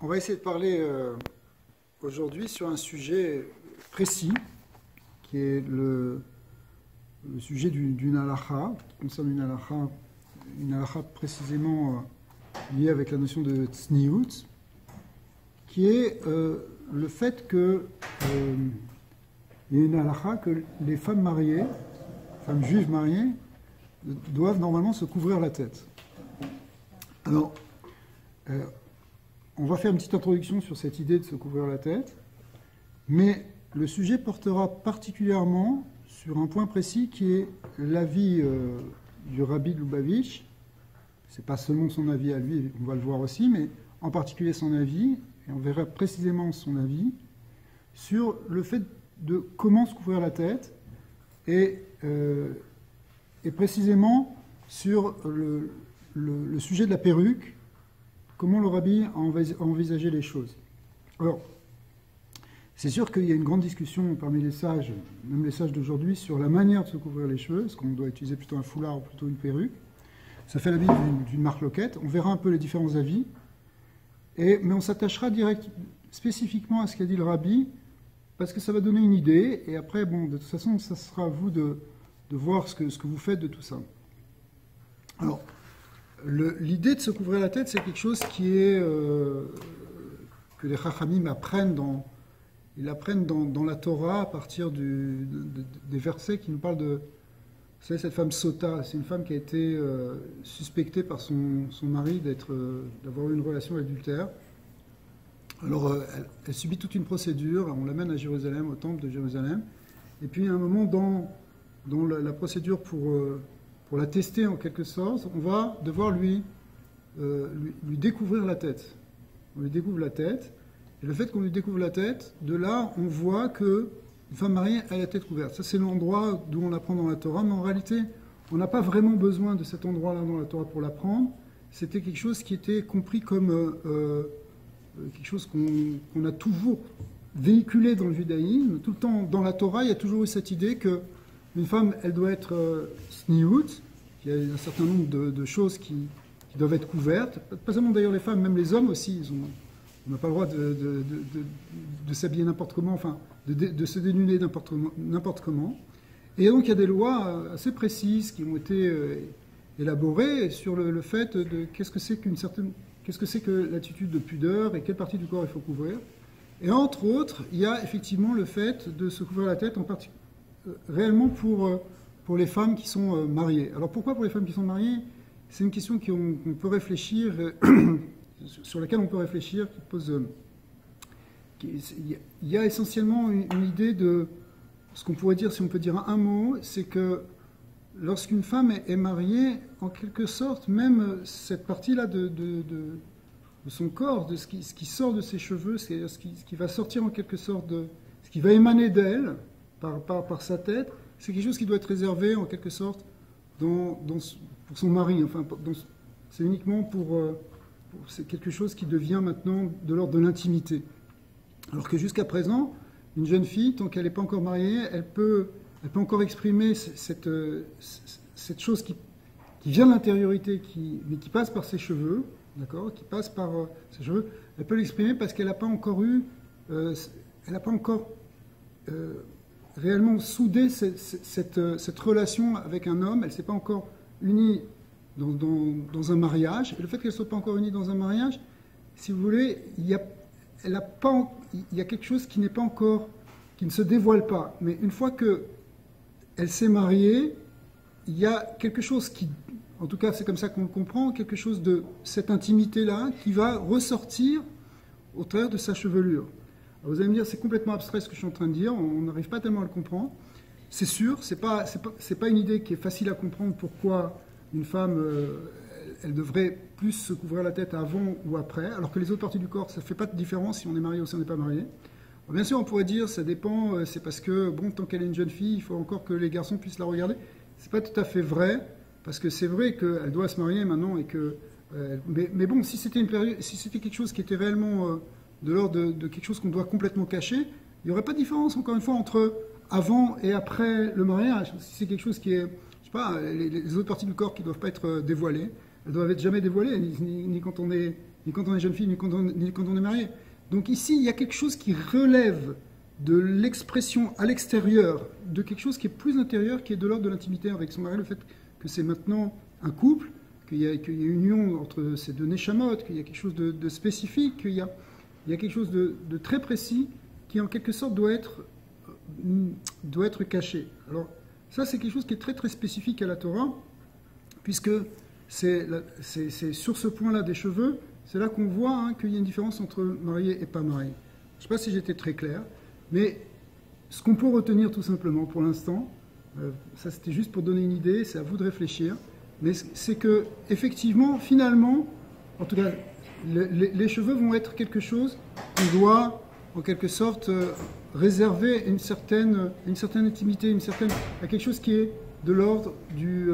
On va essayer de parler aujourd'hui sur un sujet précis, qui est le sujet d'une halakha, qui concerne une halakha précisément liée avec la notion de tsniout, qui est le fait que il y a une halakha que les femmes mariées, femmes juives mariées, doivent normalement se couvrir la tête. Alors, on va faire une petite introduction sur cette idée de se couvrir la tête, mais le sujet portera particulièrement sur un point précis qui est l'avis du Rabbi de Lubavitch. Ce n'est pas seulement son avis à lui, on va le voir aussi, mais en particulier son avis, et on verra précisément son avis, sur le fait de comment se couvrir la tête, et précisément sur le sujet de la perruque, comment le Rabbi a envisagé les choses. Alors, c'est sûr qu'il y a une grande discussion parmi les sages, même les sages d'aujourd'hui, sur la manière de se couvrir les cheveux, est-ce qu'on doit utiliser plutôt un foulard ou plutôt une perruque. Ça fait l'avis d'une marloquette, on verra un peu les différents avis, mais on s'attachera spécifiquement à ce qu'a dit le Rabbi, parce que ça va donner une idée, et après, bon, de toute façon, ça sera à vous de voir ce que vous faites de tout ça. Alors, l'idée de se couvrir la tête, c'est quelque chose qui est que les Chachamim apprennent dans la Torah à partir des versets qui nous parlent de... Vous savez, cette femme Sota, c'est une femme qui a été suspectée par son mari d'avoir eu une relation adultère. Alors, elle subit toute une procédure, on l'amène à Jérusalem, au temple de Jérusalem, et puis à un moment dans la procédure pour la tester en quelque sorte, on va devoir lui découvrir la tête. On lui découvre la tête, et le fait qu'on lui découvre la tête, de là, on voit qu'une femme mariée a la tête couverte. Ça, c'est l'endroit d'où on l'apprend dans la Torah, mais en réalité, on n'a pas vraiment besoin de cet endroit-là dans la Torah pour l'apprendre. C'était quelque chose qui était compris comme quelque chose qu'on a toujours véhiculé dans le judaïsme. Tout le temps, dans la Torah, il y a toujours eu cette idée que une femme, elle doit être sniout, il y a un certain nombre de choses qui doivent être couvertes. Pas seulement d'ailleurs les femmes, même les hommes aussi. On n'a pas le droit de s'habiller n'importe comment, enfin, de se dénuder n'importe comment. Et donc il y a des lois assez précises qui ont été élaborées sur le fait de qu'est-ce que c'est que l'attitude de pudeur et quelle partie du corps il faut couvrir. Et entre autres, il y a effectivement le fait de se couvrir la tête en particulier réellement pour les femmes qui sont mariées. Alors pourquoi pour les femmes qui sont mariées? C'est une question qu'on peut réfléchir, sur laquelle on peut réfléchir, qui pose... Il y a essentiellement une idée de ce qu'on pourrait dire, si on peut dire un mot, c'est que lorsqu'une femme est mariée, en quelque sorte, même cette partie-là de son corps, de ce qui sort de ses cheveux, c'est-à-dire ce qui va sortir en quelque sorte de... ce qui va émaner d'elle, par sa tête, c'est quelque chose qui doit être réservé en quelque sorte pour son mari. Enfin, c'est uniquement c'est quelque chose qui devient maintenant de l'ordre de l'intimité. Alors que jusqu'à présent, une jeune fille, tant qu'elle n'est pas encore mariée, elle peut encore exprimer cette chose qui vient de l'intériorité, mais qui passe par ses cheveux, d'accord, qui passe par ses cheveux. Elle peut l'exprimer parce qu'elle n'a pas encore réellement soudé cette relation avec un homme. Elle ne s'est pas encore unie dans un mariage. Et le fait qu'elle ne soit pas encore unie dans un mariage, si vous voulez, il y a quelque chose qui n'est pas encore, qui ne se dévoile pas. Mais une fois qu'elle s'est mariée, il y a quelque chose qui, en tout cas c'est comme ça qu'on le comprend, quelque chose de cette intimité-là qui va ressortir au travers de sa chevelure. Alors vous allez me dire, c'est complètement abstrait ce que je suis en train de dire, on n'arrive pas tellement à le comprendre. C'est sûr, c'est pas une idée qui est facile à comprendre pourquoi une femme, elle devrait plus se couvrir la tête avant ou après, alors que les autres parties du corps, ça ne fait pas de différence si on est marié ou si on n'est pas marié. Alors bien sûr, on pourrait dire, ça dépend, c'est parce que, bon, tant qu'elle est une jeune fille, il faut encore que les garçons puissent la regarder. C'est pas tout à fait vrai, parce que c'est vrai qu'elle doit se marier maintenant et que... mais bon, si c'était quelque chose qui était réellement... de l'ordre de quelque chose qu'on doit complètement cacher, il n'y aurait pas de différence, encore une fois, entre avant et après le mariage. Si c'est quelque chose qui est, je sais pas, les autres parties du corps qui ne doivent pas être dévoilées, elles ne doivent être jamais dévoilées, ni quand on est ni quand on est jeune fille, ni quand on est marié. Donc ici, il y a quelque chose qui relève de l'expression à l'extérieur, de quelque chose qui est plus intérieur, qui est de l'ordre de l'intimité avec son mari, le fait que c'est maintenant un couple, qu'il y a une union entre ces deux neshamot, qu'il y a quelque chose de spécifique, qu'il y a quelque chose de très précis qui en quelque sorte doit être caché. Alors ça c'est quelque chose qui est très très spécifique à la Torah, puisque c'est sur ce point-là des cheveux, c'est là qu'on voit qu'il y a une différence entre marié et pas marié. Je ne sais pas si j'étais très clair, mais ce qu'on peut retenir tout simplement pour l'instant, ça c'était juste pour donner une idée, c'est à vous de réfléchir, mais c'est que effectivement, finalement, en tout cas, les cheveux vont être quelque chose qu'on doit en quelque sorte réserver une certaine intimité, à quelque chose qui est de l'ordre du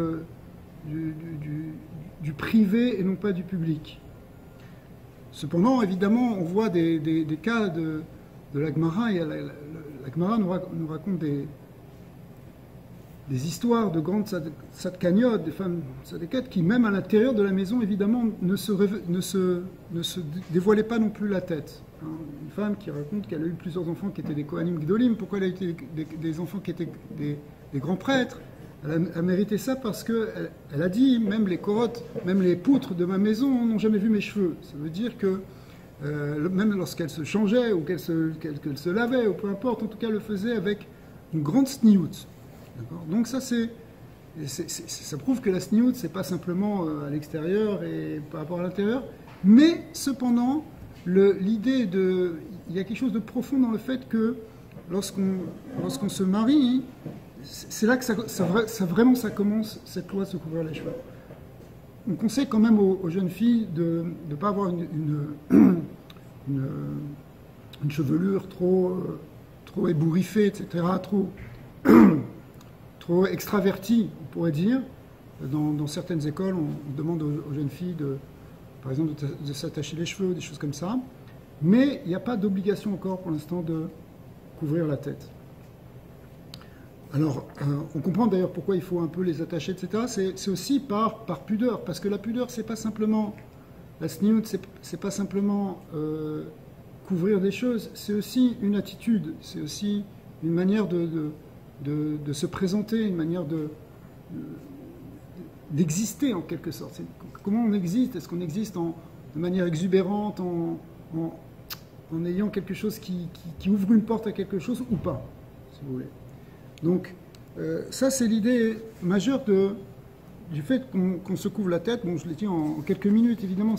privé et non pas du public. Cependant, évidemment, on voit des cas de la Gemara, et la Gemara nous raconte des histoires de grandes tzadkaniot, des femmes tzadkétes, qui même à l'intérieur de la maison, évidemment, ne se dévoilaient pas non plus la tête. Une femme qui raconte qu'elle a eu plusieurs enfants qui étaient des Kohanim Gdolim. Pourquoi elle a eu des enfants qui étaient des grands prêtres? Elle a mérité ça parce qu'elle a dit, même les korotes, même les poutres de ma maison n'ont jamais vu mes cheveux. Ça veut dire que même lorsqu'elle se changeait ou qu'elle se lavait, ou peu importe, en tout cas, elle le faisait avec une grande sniout. Donc ça, ça prouve que la sniout, c'est pas simplement à l'extérieur et par rapport à l'intérieur, mais cependant, l'idée il y a quelque chose de profond dans le fait que lorsqu'on se marie, c'est là que ça commence, cette loi de se couvrir les cheveux. On conseille quand même aux jeunes filles de ne pas avoir une chevelure trop ébouriffée, etc., trop extravertie, on pourrait dire. Dans certaines écoles, on demande aux jeunes filles, par exemple, de s'attacher les cheveux, des choses comme ça. Mais il n'y a pas d'obligation encore pour l'instant de couvrir la tête. Alors, on comprend d'ailleurs pourquoi il faut un peu les attacher, etc. C'est aussi par pudeur, parce que la pudeur, c'est pas simplement la sniout, c'est pas simplement couvrir des choses, c'est aussi une attitude, c'est aussi une manière de se présenter, une manière d'exister en quelque sorte. Comment on existe? Est-ce qu'on existe de manière exubérante, en ayant quelque chose qui ouvre une porte à quelque chose ou pas, si vous voulez. Donc, ça c'est l'idée majeure du fait qu'on se couvre la tête. Bon, je l'ai dit en quelques minutes, évidemment,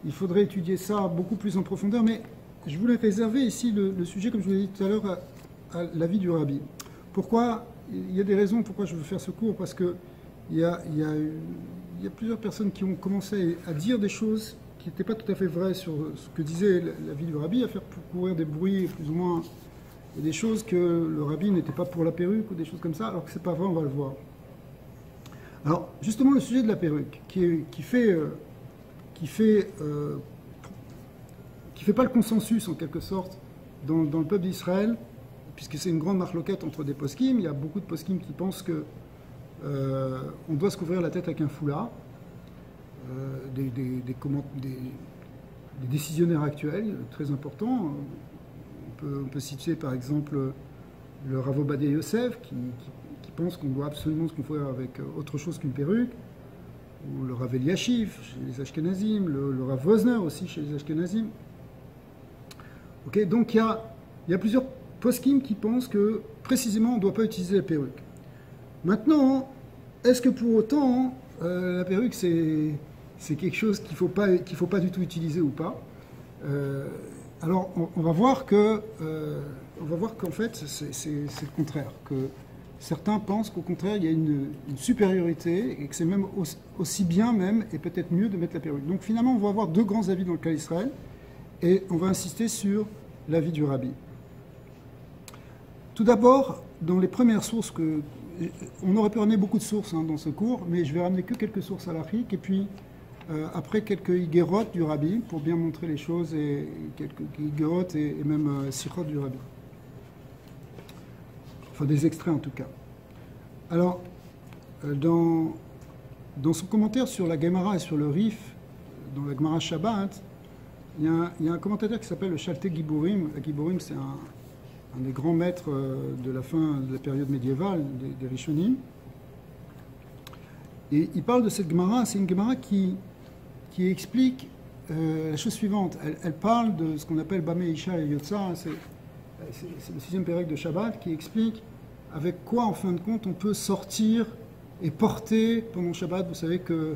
il faudrait étudier ça beaucoup plus en profondeur, mais je voulais réserver ici le sujet, comme je vous l'ai dit tout à l'heure, à l'avis du Rabbi. Pourquoi? Il y a des raisons pourquoi je veux faire ce cours, parce que il y a plusieurs personnes qui ont commencé à dire des choses qui n'étaient pas tout à fait vraies sur ce que disait l'avis du Rabbi, à faire courir des bruits plus ou moins, et des choses que le Rabbi n'était pas pour la perruque ou des choses comme ça, alors que c'est pas vrai, on va le voir. Alors justement le sujet de la perruque, qui fait pas le consensus en quelque sorte dans le peuple d'Israël, puisque c'est une grande marloquette entre des poskim. Il y a beaucoup de poskim qui pensent que on doit se couvrir la tête avec un foulard. Des décisionnaires actuels très importants. On peut citer par exemple le Rav Ovadia Yosef qui pense qu'on doit absolument se couvrir avec autre chose qu'une perruque, ou le Rav Eliashiv chez les Ashkenazim, le Rav Wosner aussi chez les Ashkenazim. Okay, donc il y a plusieurs poskim qui pensent que précisément on ne doit pas utiliser la perruque. Maintenant, est-ce que pour autant la perruque c'est quelque chose qu'il faut pas du tout utiliser ou pas? Alors on va voir qu'en fait c'est le contraire, que certains pensent qu'au contraire il y a une supériorité et que c'est même aussi bien même et peut-être mieux de mettre la perruque. Donc finalement on va avoir deux grands avis dans le cas d'Israël et on va insister sur l'avis du Rabbi. Tout d'abord, dans les premières sources on aurait pu ramener beaucoup de sources dans ce cours, mais je vais ramener que quelques sources halachiques et puis après quelques higuerot du Rabbi pour bien montrer les choses, et quelques higuerot et même sichot du Rabbi. Enfin des extraits en tout cas. Alors, dans son commentaire sur la Gemara et sur le Rif, dans la Gemara Shabbat, il y a un commentateur qui s'appelle le Shaltei Giborim. Giborim, c'est un des grands maîtres de la fin de la période médiévale, des Rishonim. Et il parle de cette Gemara. C'est une Gemara qui explique la chose suivante. Elle parle de ce qu'on appelle Bamei Isha et Yotza. C'est le 6e pérec de Shabbat qui explique avec quoi, en fin de compte, on peut sortir et porter pendant Shabbat. Vous savez que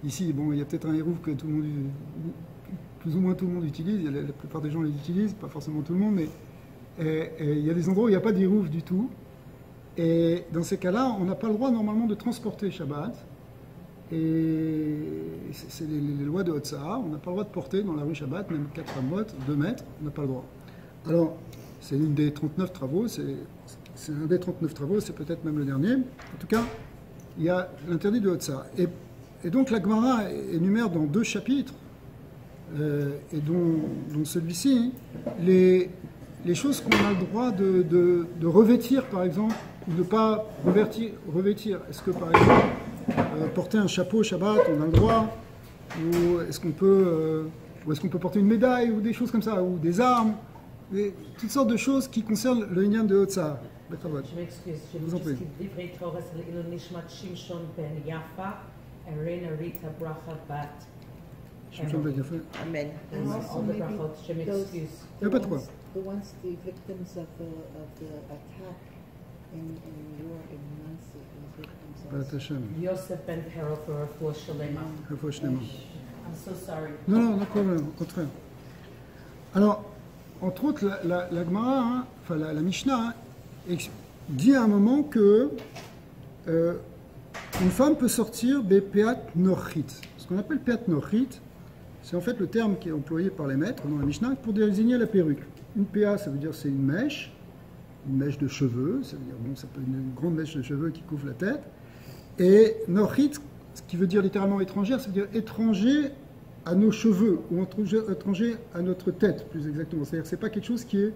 ici, bon, il y a peut-être un hérouf que tout le monde, plus ou moins tout le monde utilise. La plupart des gens les utilisent, pas forcément tout le monde, mais il y a des endroits où il n'y a pas d'hérouf du tout. Et dans ces cas-là, on n'a pas le droit normalement de transporter Shabbat. Et c'est les lois de Hotzah. On n'a pas le droit de porter dans la rue Shabbat, même 4 mètres, 2 mètres, on n'a pas le droit. Alors, c'est une des 39 travaux, c'est un des 39 travaux, c'est peut-être même le dernier. En tout cas, il y a l'interdit de Hotzah. Et donc la Gemara énumère dans 2 chapitres, et dont celui-ci, les choses qu'on a le droit de revêtir, par exemple, ou de ne pas revêtir. Est-ce que, par exemple, porter un chapeau Shabbat, on a le droit, ou est-ce qu'on peut porter une médaille, ou des choses comme ça, ou des armes, toutes sortes de choses qui concernent le Inyan de Hotzah. Je m'excuse, je vous en prie. Amen. Je m'excuse. Il n'y a pas de quoi. The ones, the victims of the attack in Nancy, the victims of Yosef Ben Perel for Refuah Shalema. I'm so sorry. Non, non problème, au contraire. Alors, entre autres, la Gemara, enfin la Mishnah, dit à un moment que une femme peut sortir des peat nochit. Ce qu'on appelle peat nochit, c'est en fait le terme qui est employé par les maîtres dans la Mishnah pour désigner la perruque. Une péa, ça veut dire c'est une mèche de cheveux, ça veut dire bon, ça peut être une grande mèche de cheveux qui couvre la tête. Et nochit, ce qui veut dire littéralement étrangère, ça veut dire étranger à nos cheveux ou étranger à notre tête, plus exactement. C'est-à-dire que c'est pas quelque chose qui est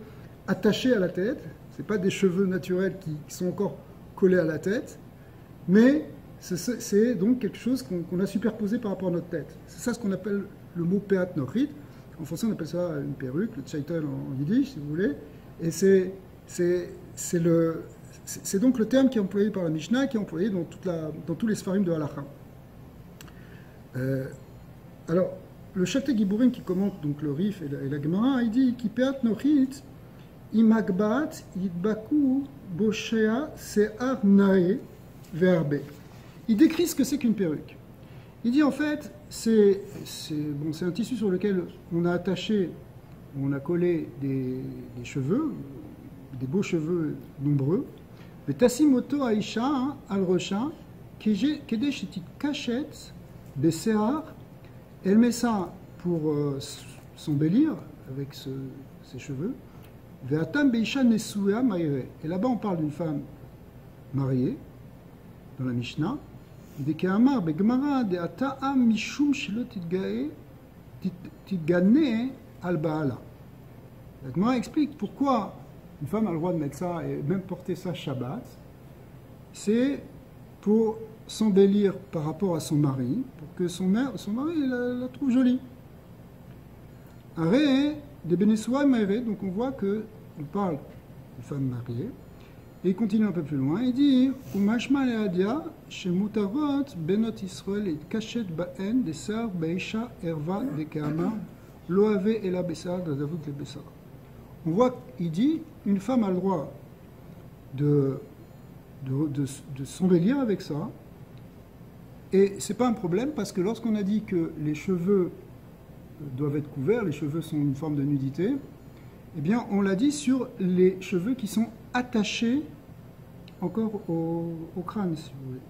attaché à la tête, c'est pas des cheveux naturels qui sont encore collés à la tête, mais c'est donc quelque chose qu'on a superposé par rapport à notre tête. C'est ça ce qu'on appelle le mot peat nochit. En français, on appelle ça une perruque, le tchaitel en yiddish, si vous voulez. Et c'est donc le terme qui est employé par la Mishnah, qui est employé dans tous les sfarim de Halacha. Alors, le Shaltei Giborim qui commente donc le Rif et la Gemara, il dit ki peat nochit imagbat yidbaku boshea se'ar nae verbe. Il décrit ce que c'est qu'une perruque. Il dit en fait, c'est un tissu sur lequel on a attaché, on a collé des cheveux, des beaux cheveux nombreux. Le tasimoto aisha al rosha kedesh etit kachet besear. Elle met ça pour s'embellir avec ses cheveux. Ve'atam beisha nesuya ma'ire. Et là-bas, on parle d'une femme mariée dans la Mishnah. La Gemara explique pourquoi une femme a le droit de mettre ça et même porter ça Shabbat. C'est pour s'embellir par rapport à son mari, pour que son mari la trouve jolie. Arrêt des Benesouai Maïré, donc on voit qu'on parle de femme mariée. Et il continue un peu plus loin, il dit Umashma le'adia shemutarot benot Israël et kachet ba'en desar ba'isha erva de kama loave ela besar d'adavut le besar. On voit qu'il dit une femme a le droit de s'embellir avec ça, et c'est pas un problème parce que lorsqu'on a dit que les cheveux doivent être couverts, les cheveux sont une forme de nudité, eh bien on l'a dit sur les cheveux qui sont attachés encore au crâne, si vous voulez.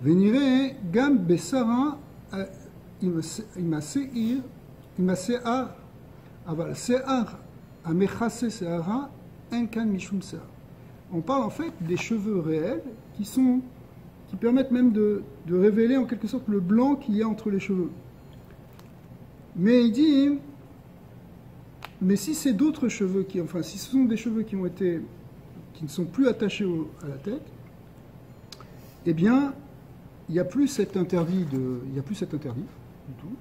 Venire gam besara imasear aval sear amechase seara enkan mishum sear. On parle en fait des cheveux réels qui permettent même de révéler en quelque sorte le blanc qu'il y a entre les cheveux. Mais il dit, mais si c'est d'autres cheveux si ce sont des cheveux qui ne sont plus attachés à la tête, eh bien, il n'y a plus cet interdit du tout.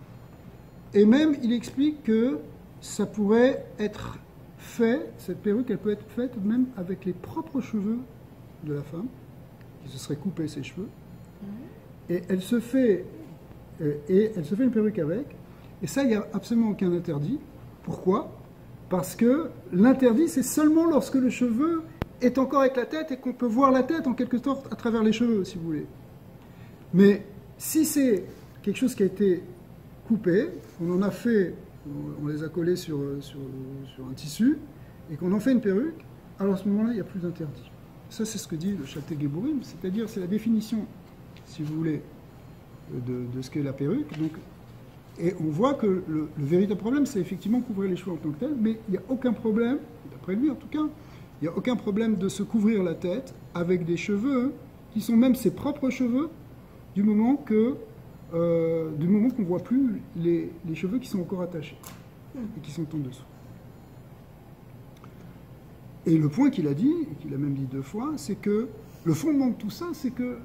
Et même, il explique que ça pourrait être fait, cette perruque, elle peut être faite même avec les propres cheveux de la femme, qui se serait coupé ses cheveux. Et elle se fait une perruque avec. Et ça, il n'y a absolument aucun interdit. Pourquoi? Parce que l'interdit, c'est seulement lorsque le cheveu est encore avec la tête et qu'on peut voir la tête en quelque sorte à travers les cheveux, si vous voulez. Mais si c'est quelque chose qui a été coupé, on en a fait, on les a collés sur un tissu, et qu'on en fait une perruque, alors à ce moment-là, il n'y a plus d'interdit. Ça, c'est ce que dit le Shaltei Geburim, c'est-à-dire c'est la définition, si vous voulez, de ce qu'est la perruque. Donc, et on voit que le véritable problème, c'est effectivement couvrir les cheveux en tant que tel, mais il n'y a aucun problème, d'après lui en tout cas, il n'y a aucun problème de se couvrir la tête avec des cheveux qui sont même ses propres cheveux, du moment qu'on ne voit plus les cheveux qui sont encore attachés et qui sont en dessous. Et le point qu'il a dit, et qu'il a même dit 2 fois, c'est que le fondement de tout ça, c'est que,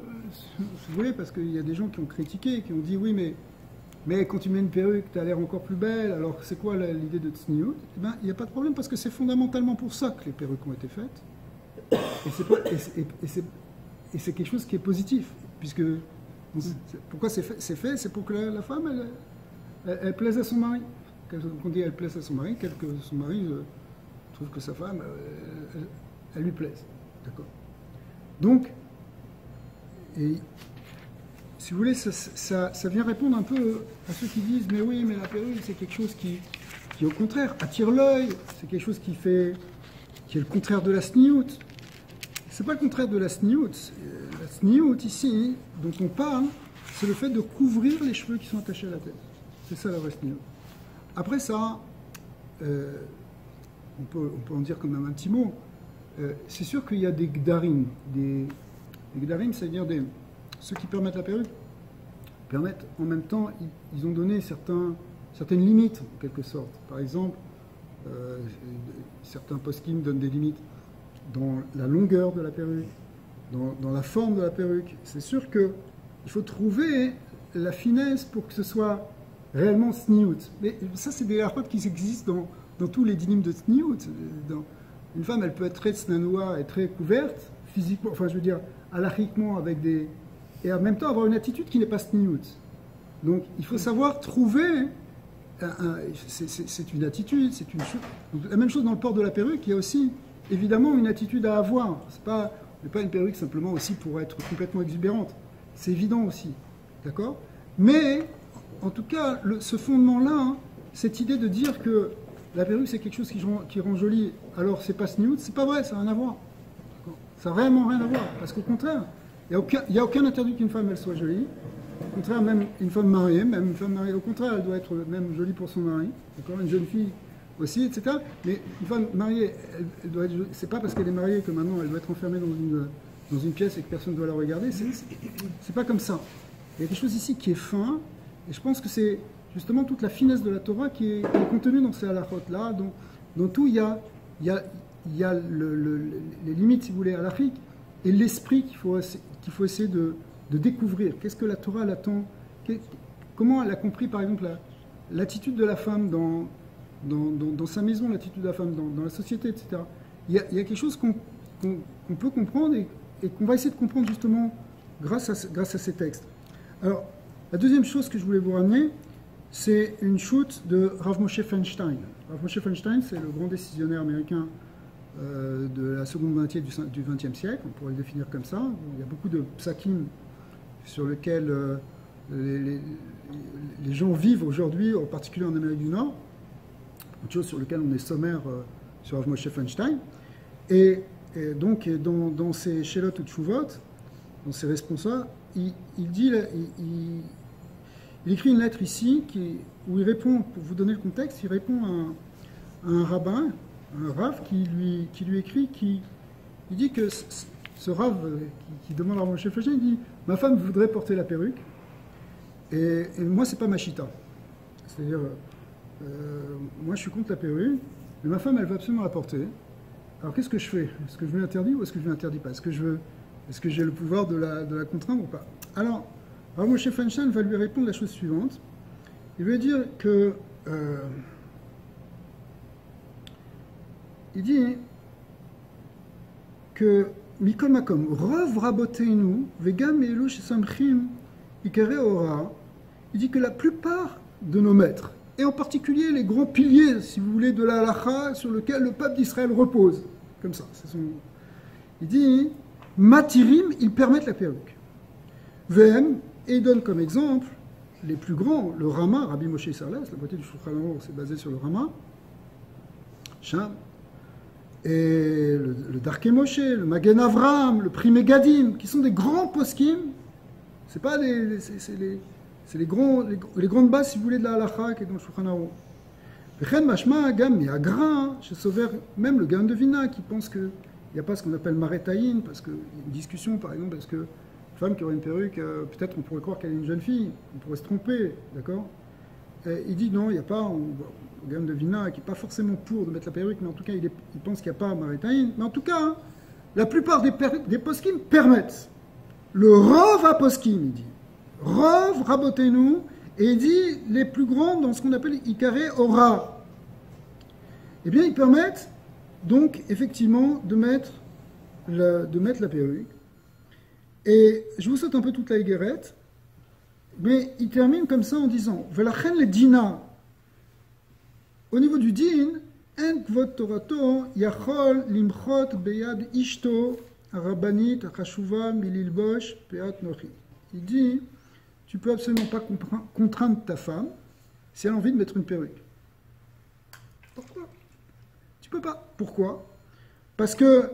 vous voyez, parce qu'il y a des gens qui ont critiqué, qui ont dit oui, mais quand tu mets une perruque, tu as l'air encore plus belle, alors c'est quoi l'idée de tsniout? Eh bien, il n'y a pas de problème, parce que c'est fondamentalement pour ça que les perruques ont été faites. Et c'est quelque chose qui est positif, puisque pourquoi c'est fait? C'est pour que la femme, elle plaise à son mari. Quand on dit elle plaise à son mari, que son mari trouve que sa femme, elle lui plaise. D'accord? Donc, et, si vous voulez, ça vient répondre un peu à ceux qui disent mais oui, mais la perruque, c'est quelque chose qui au contraire attire l'œil, c'est quelque chose qui est le contraire de la sniout. C'est pas le contraire de la sniout. La sniout ici, dont on parle, c'est le fait de couvrir les cheveux qui sont attachés à la tête. C'est ça la vraie sniout. Après ça, on peut en dire quand même un petit mot. C'est sûr qu'il y a des gdarim. Des gdarim, c'est-à-dire ceux qui permettent la perruque, permettent en même temps, ils ont donné certaines limites, en quelque sorte. Par exemple, certains poskim donnent des limites dans la longueur de la perruque, dans la forme de la perruque. C'est sûr qu'il faut trouver la finesse pour que ce soit réellement sniout. Mais ça, c'est des halachot qui existent dans tous les dynimes de sniout. Une femme, elle peut être très tsnanoua et très couverte, physiquement, enfin je veux dire, halachiquement, avec des... et en même temps avoir une attitude qui n'est pas sniout. Donc il faut savoir trouver... c'est une attitude, c'est une chose. Donc, la même chose dans le port de la perruque, il y a aussi évidemment une attitude à avoir. C'est pas une perruque simplement aussi pour être complètement exubérante. C'est évident aussi. D'accord? Mais, en tout cas, ce fondement-là, hein, cette idée de dire que la perruque c'est quelque chose qui rend joli, alors c'est pas sniout, c'est pas vrai, ça n'a rien à voir. Ça n'a réellement rien à voir. Parce qu'au contraire, il n'y a aucun interdit qu'une femme elle soit jolie. Au contraire, même une femme mariée, au contraire, elle doit être même jolie pour son mari. D'accord? Une jeune fille aussi, etc. Mais une femme mariée, elle doit être jolie. C'est pas parce qu'elle est mariée que maintenant elle doit être enfermée dans une pièce et que personne ne doit la regarder. C'est pas comme ça. Il y a quelque chose ici qui est fin, et je pense que c'est justement toute la finesse de la Torah qui est contenue dans ces halachot-là. Dans tout, il y a les limites, si vous voulez, halachiques, et l'esprit qu'il faut essayer de découvrir. Qu'est-ce que la Torah l'attend? Comment elle a compris, par exemple, l'attitude de la femme dans sa maison, l'attitude de la femme dans la société, etc. Il y a quelque chose qu'on peut comprendre et qu'on va essayer de comprendre justement grâce à ces textes. Alors, la deuxième chose que je voulais vous ramener, c'est une chute de Rav Moshe Feinstein. Rav Moshe Feinstein, c'est le grand décisionnaire américain de la seconde moitié du XXe siècle, on pourrait le définir comme ça. Il y a beaucoup de psakim sur lesquels les gens vivent aujourd'hui, en particulier en Amérique du Nord, une chose sur laquelle on est sommaire sur Rav Moshe Feinstein. Et donc, dans ses Shelot ou Tshuvot, dans ses responsables, il écrit une lettre ici où il répond, pour vous donner le contexte, il répond à un rabbin, un rav qui lui écrit, il dit que ce rav qui demande à Moshe Feinstein, il dit « Ma femme voudrait porter la perruque, et moi, c'est pas ma chita. » C'est-à-dire, moi, je suis contre la perruque, mais ma femme, elle veut absolument la porter. Alors, qu'est-ce que je fais? Est-ce que je lui interdis ou est-ce que je lui interdis pas? Est-ce que j'ai le pouvoir de la contraindre ou pas? Alors, Rav Moshe Feinstein va lui répondre la chose suivante. Il veut dire que il dit que Mikol Makom, Rov Rabotenu, Vegam Elu Shesamchim, Ikare Ora, il dit que la plupart de nos maîtres, et en particulier les grands piliers, si vous voulez, de la halacha sur lequel le peuple d'Israël repose, comme ça, c'est son... Il dit, Matirim, ils permettent la perruque. VM, et il donne comme exemple les plus grands, le Rama, Rabbi Moshe Isserles, la moitié du Shulchan Aruch, c'est basé sur le Rama, Sham, et le Darkei Moshe, le Magen Avraham, le Pri Megadim, qui sont des grands poskim, c'est pas c'est les grandes bases, si vous voulez, de la halacha qui est dans le Shulchan Aruch. V'chen mashma gam mi'agra, chez Sover, même le Gaon de Vina, qui pense qu'il n'y a pas ce qu'on appelle maretaïn, parce qu'il y a une discussion, par exemple, parce que une femme qui aurait une perruque, peut-être on pourrait croire qu'elle est une jeune fille, on pourrait se tromper, d'accord? Il dit non, il n'y a pas, le Gaon de Vina, qui n'est pas forcément pour de mettre la perruque, mais en tout cas, il pense qu'il n'y a pas maretaïn. Mais en tout cas, la plupart des poskim permettent. Le Rov à poskim, il dit. Rov Rabotenu, et il dit les plus grands dans ce qu'on appelle Ikare Ora. Eh bien, ils permettent donc effectivement de mettre la perruque. Et je vous saute un peu toute la guérette, mais il termine comme ça en disant Velachen le dina. Au niveau du din, en kvot torato yachol limchot beyad ishto arabanit achashuva mililbosh peat nochi. Il dit tu peux absolument pas contraindre ta femme si elle a envie de mettre une perruque. Pourquoi? Tu peux pas. Pourquoi? Parce que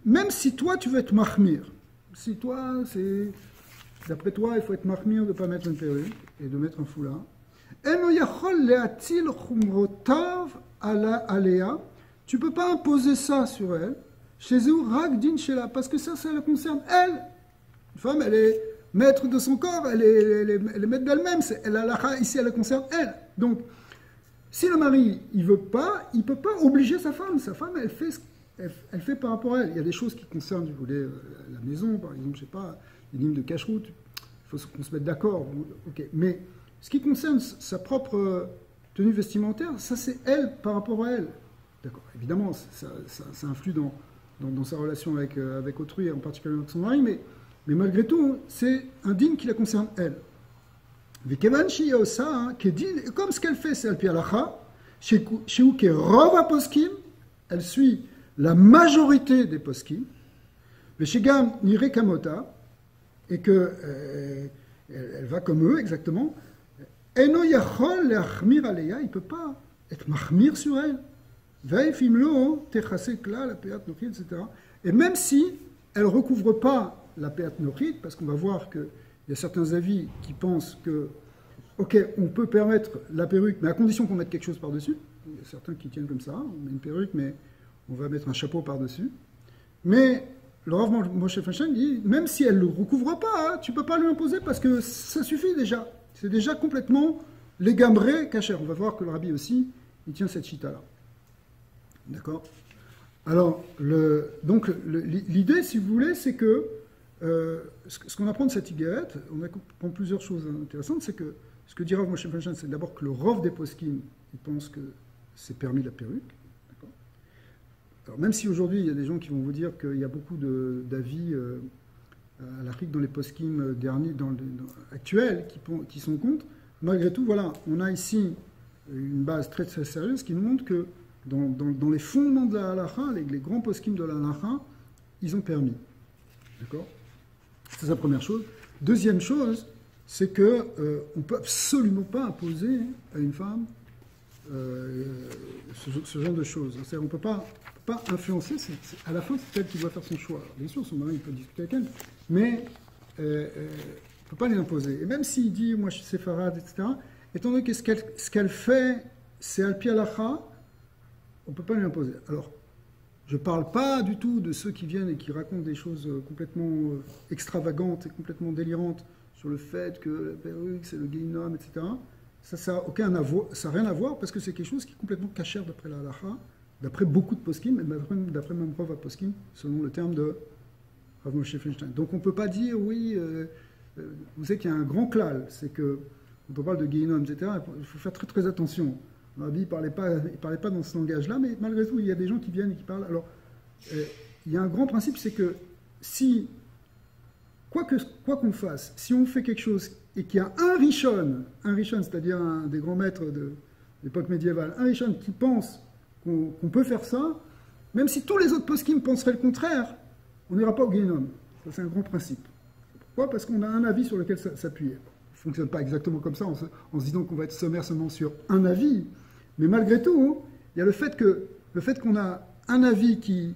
même si toi tu veux être mahmir, si toi c'est d'après toi il faut être mahmir de ne pas mettre une perruque et de mettre un foulard, eno yachol leatil chumrotav alea, tu peux pas imposer ça sur elle. Chez eux rak din shela, parce que ça la concerne elle. Une femme elle est maître de son corps, elle est maître d'elle-même, ici elle la concerne elle. Donc, si le mari il veut pas, il peut pas obliger sa femme elle fait par rapport à elle. Il y a des choses qui concernent, vous voulez, la maison, par exemple, je sais pas, les lignes de cache-route, il faut qu'on se mette d'accord, ok. Mais ce qui concerne sa propre tenue vestimentaire, ça c'est elle par rapport à elle. D'accord, évidemment, ça influe dans sa relation avec autrui, en particulier avec son mari, mais malgré tout, c'est un din qui la concerne elle. Comme ce qu'elle fait, c'est al-pi halacha, chez Rov poskim, elle suit la majorité des poskim, chez Gam nire kamota, et que elle va comme eux exactement. Eno yachol leachmir aleya, il peut pas être mahmir sur elle. Veifimlo techase kla la peat nochit, etc. Et même si elle recouvre pas la peat nochit, parce qu'on va voir qu'il y a certains avis qui pensent que, ok, on peut permettre la perruque, mais à condition qu'on mette quelque chose par-dessus. Il y a certains qui tiennent comme ça, on met une perruque, mais on va mettre un chapeau par-dessus. Mais le Rav Moshe Feinstein dit, même si elle ne le recouvre pas, tu ne peux pas lui imposer parce que ça suffit déjà. C'est déjà complètement légambré, kasher. On va voir que le Rabbi aussi, il tient cette chita-là. D'accord? Alors, l'idée, si vous voulez, c'est que ce qu'on apprend de cette Igeret, on apprend plusieurs choses intéressantes, c'est que ce que dit Rav Moshe Feinstein, c'est d'abord que le Rov des poskim, il pense que c'est permis la perruque. D'accord? Alors, même si aujourd'hui, il y a des gens qui vont vous dire qu'il y a beaucoup d'avis à l'Afrique dans les poskim derniers, actuels, qui sont contre, malgré tout, voilà, on a ici une base très, très sérieuse qui nous montre que dans les fondements de la halacha, les grands poskim de la halacha, ils ont permis. D'accord? C'est sa première chose. Deuxième chose, c'est qu'on ne peut absolument pas imposer à une femme ce genre de choses. C'est-à-dire, on ne peut pas influencer, à la fin, c'est elle qui doit faire son choix. Alors, bien sûr, son mari peut discuter avec elle, mais on ne peut pas les imposer. Et même s'il dit, moi je suis séfarade, etc., étant donné que ce qu'elle fait, c'est al-pi halacha, on ne peut pas lui imposer. Alors, je ne parle pas du tout de ceux qui viennent et qui racontent des choses complètement extravagantes et complètement délirantes sur le fait que la perruque, c'est le guéhinom, etc. Ça n'a rien à voir parce que c'est quelque chose qui est complètement cachère d'après la halacha, d'après beaucoup de poskim, et d'après même Rav poskim, selon le terme de Rav Moshe Feinstein. Donc on ne peut pas dire, oui, vous savez qu'il y a un grand klal, c'est que quand on parle de Guéhinom, etc., il faut faire très très attention. Le Rabbi ne parlait pas dans ce langage-là, mais malgré tout, il y a des gens qui viennent et qui parlent. Alors, il y a un grand principe, c'est que si, quoi qu'on fasse, si on fait quelque chose et qu'il y a un Rishon, c'est-à-dire un des grands maîtres de l'époque médiévale, un Rishon qui pense qu'on peut faire ça, même si tous les autres poskim penseraient le contraire, on n'ira pas au Guéhinom. Ça, c'est un grand principe. Pourquoi ? Parce qu'on a un avis sur lequel s'appuyer. Ça ne fonctionne pas exactement comme ça, en se disant qu'on va être sommaire seulement sur un avis. Mais malgré tout, il y a le fait qu'on a un avis qui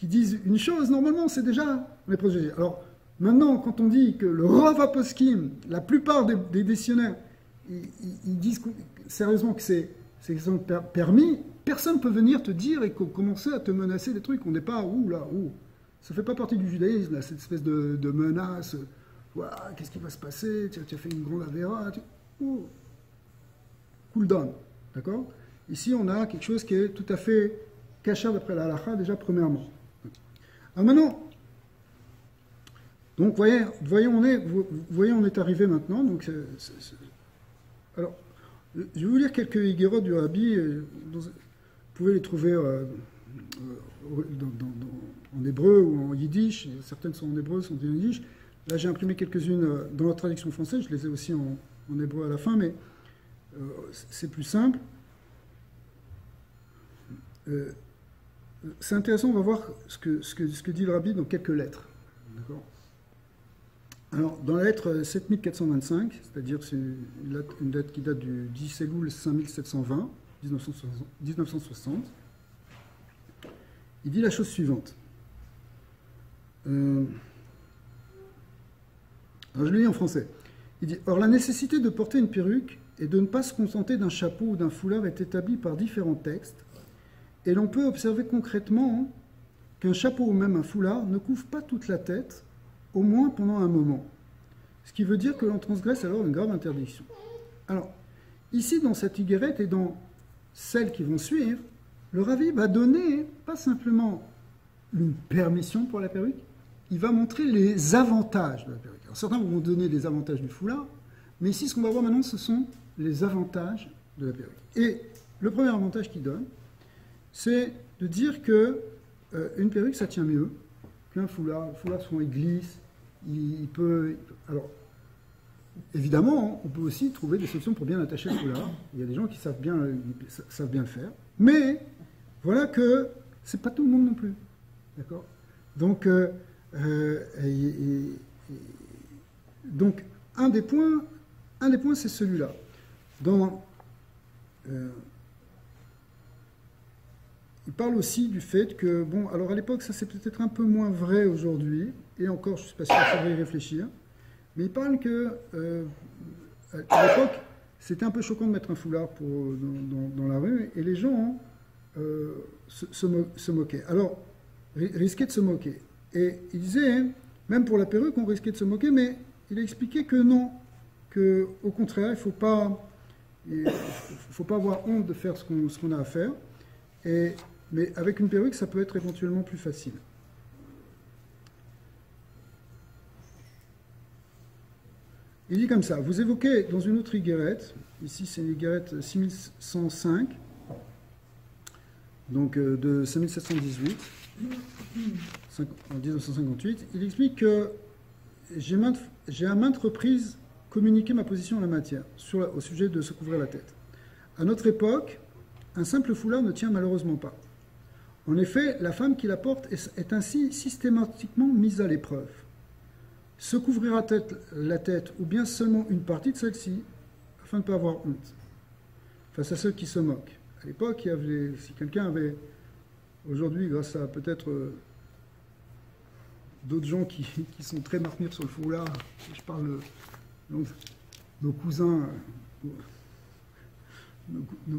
dise une chose, normalement, c'est déjà, on est protégé. Alors, maintenant, quand on dit que le Rav HaPoskim, la plupart des décisionnaires, ils disent sérieusement que c'est permis, personne ne peut venir te dire et commencer à te menacer des trucs. On n'est pas, ça ne fait pas partie du judaïsme, là, cette espèce de menace. Qu'est-ce qui va se passer? Tu as fait une grande avéra. Cool down. D'accord? Ici, on a quelque chose qui est tout à fait caché d'après la halakha, déjà premièrement. Alors maintenant, donc, vous voyez, on est arrivé maintenant. Donc, alors, je vais vous lire quelques higuerot du Rabbi. Vous pouvez les trouver en hébreu ou en yiddish. Certaines sont en hébreu, sont en yiddish. Là, j'ai imprimé quelques-unes dans la traduction française. Je les ai aussi en hébreu à la fin, mais c'est plus simple. C'est intéressant, on va voir ce que dit le Rabbi dans quelques lettres. D'accord ? Alors, dans la lettre 7425, c'est-à-dire c'est une lettre qui date du 10 Elul 5720, 1960, il dit la chose suivante. Alors, je le lis en français. Il dit « Or, la nécessité de porter une perruque et de ne pas se contenter d'un chapeau ou d'un foulard est établie par différents textes, et l'on peut observer concrètement qu'un chapeau ou même un foulard ne couvre pas toute la tête, au moins pendant un moment. Ce qui veut dire que l'on transgresse alors une grave interdiction. » Alors, ici, dans cette higuerette et dans celles qui vont suivre, le Ravi va donner, pas simplement une permission pour la perruque, il va montrer les avantages de la perruque. Alors, certains vont donner les avantages du foulard, mais ici, ce qu'on va voir maintenant, ce sont les avantages de la perruque. Et le premier avantage qu'il donne, c'est de dire que une perruque, ça tient mieux qu'un foulard. Le foulard, souvent, il glisse, il peut... Alors, évidemment, on peut aussi trouver des solutions pour bien attacher le foulard. Il y a des gens qui savent bien le faire. Mais, voilà que c'est pas tout le monde non plus. D'accord ? Donc, un des points, c'est celui-là. Il parle aussi du fait que, bon, alors à l'époque, ça c'est peut-être un peu moins vrai aujourd'hui, et encore, je ne suis pas sûr qu'il faudrait y réfléchir, mais il parle que, à l'époque, c'était un peu choquant de mettre un foulard dans la rue, et les gens se moquaient. Alors, risquaient de se moquer. Et il disait, même pour la perruque, on risquait de se moquer, mais il a expliqué que non, qu'au contraire, il ne faut pas avoir honte de faire ce qu'on a à faire. Mais avec une perruque, ça peut être éventuellement plus facile. Il dit comme ça, vous évoquez dans une autre higuerette, ici c'est une higuerette 6105, donc de 5718, en 1958, il explique que j'ai à maintes reprises communiqué ma position en la matière, au sujet de se couvrir la tête. À notre époque, un simple foulard ne tient malheureusement pas. En effet, la femme qui la porte est ainsi systématiquement mise à l'épreuve. Se couvrir la tête ou bien seulement une partie de celle-ci, afin de ne pas avoir honte, face à ceux qui se moquent. À l'époque, si quelqu'un avait, aujourd'hui, grâce à peut-être d'autres gens qui sont très marqués sur le foulard, je parle de nos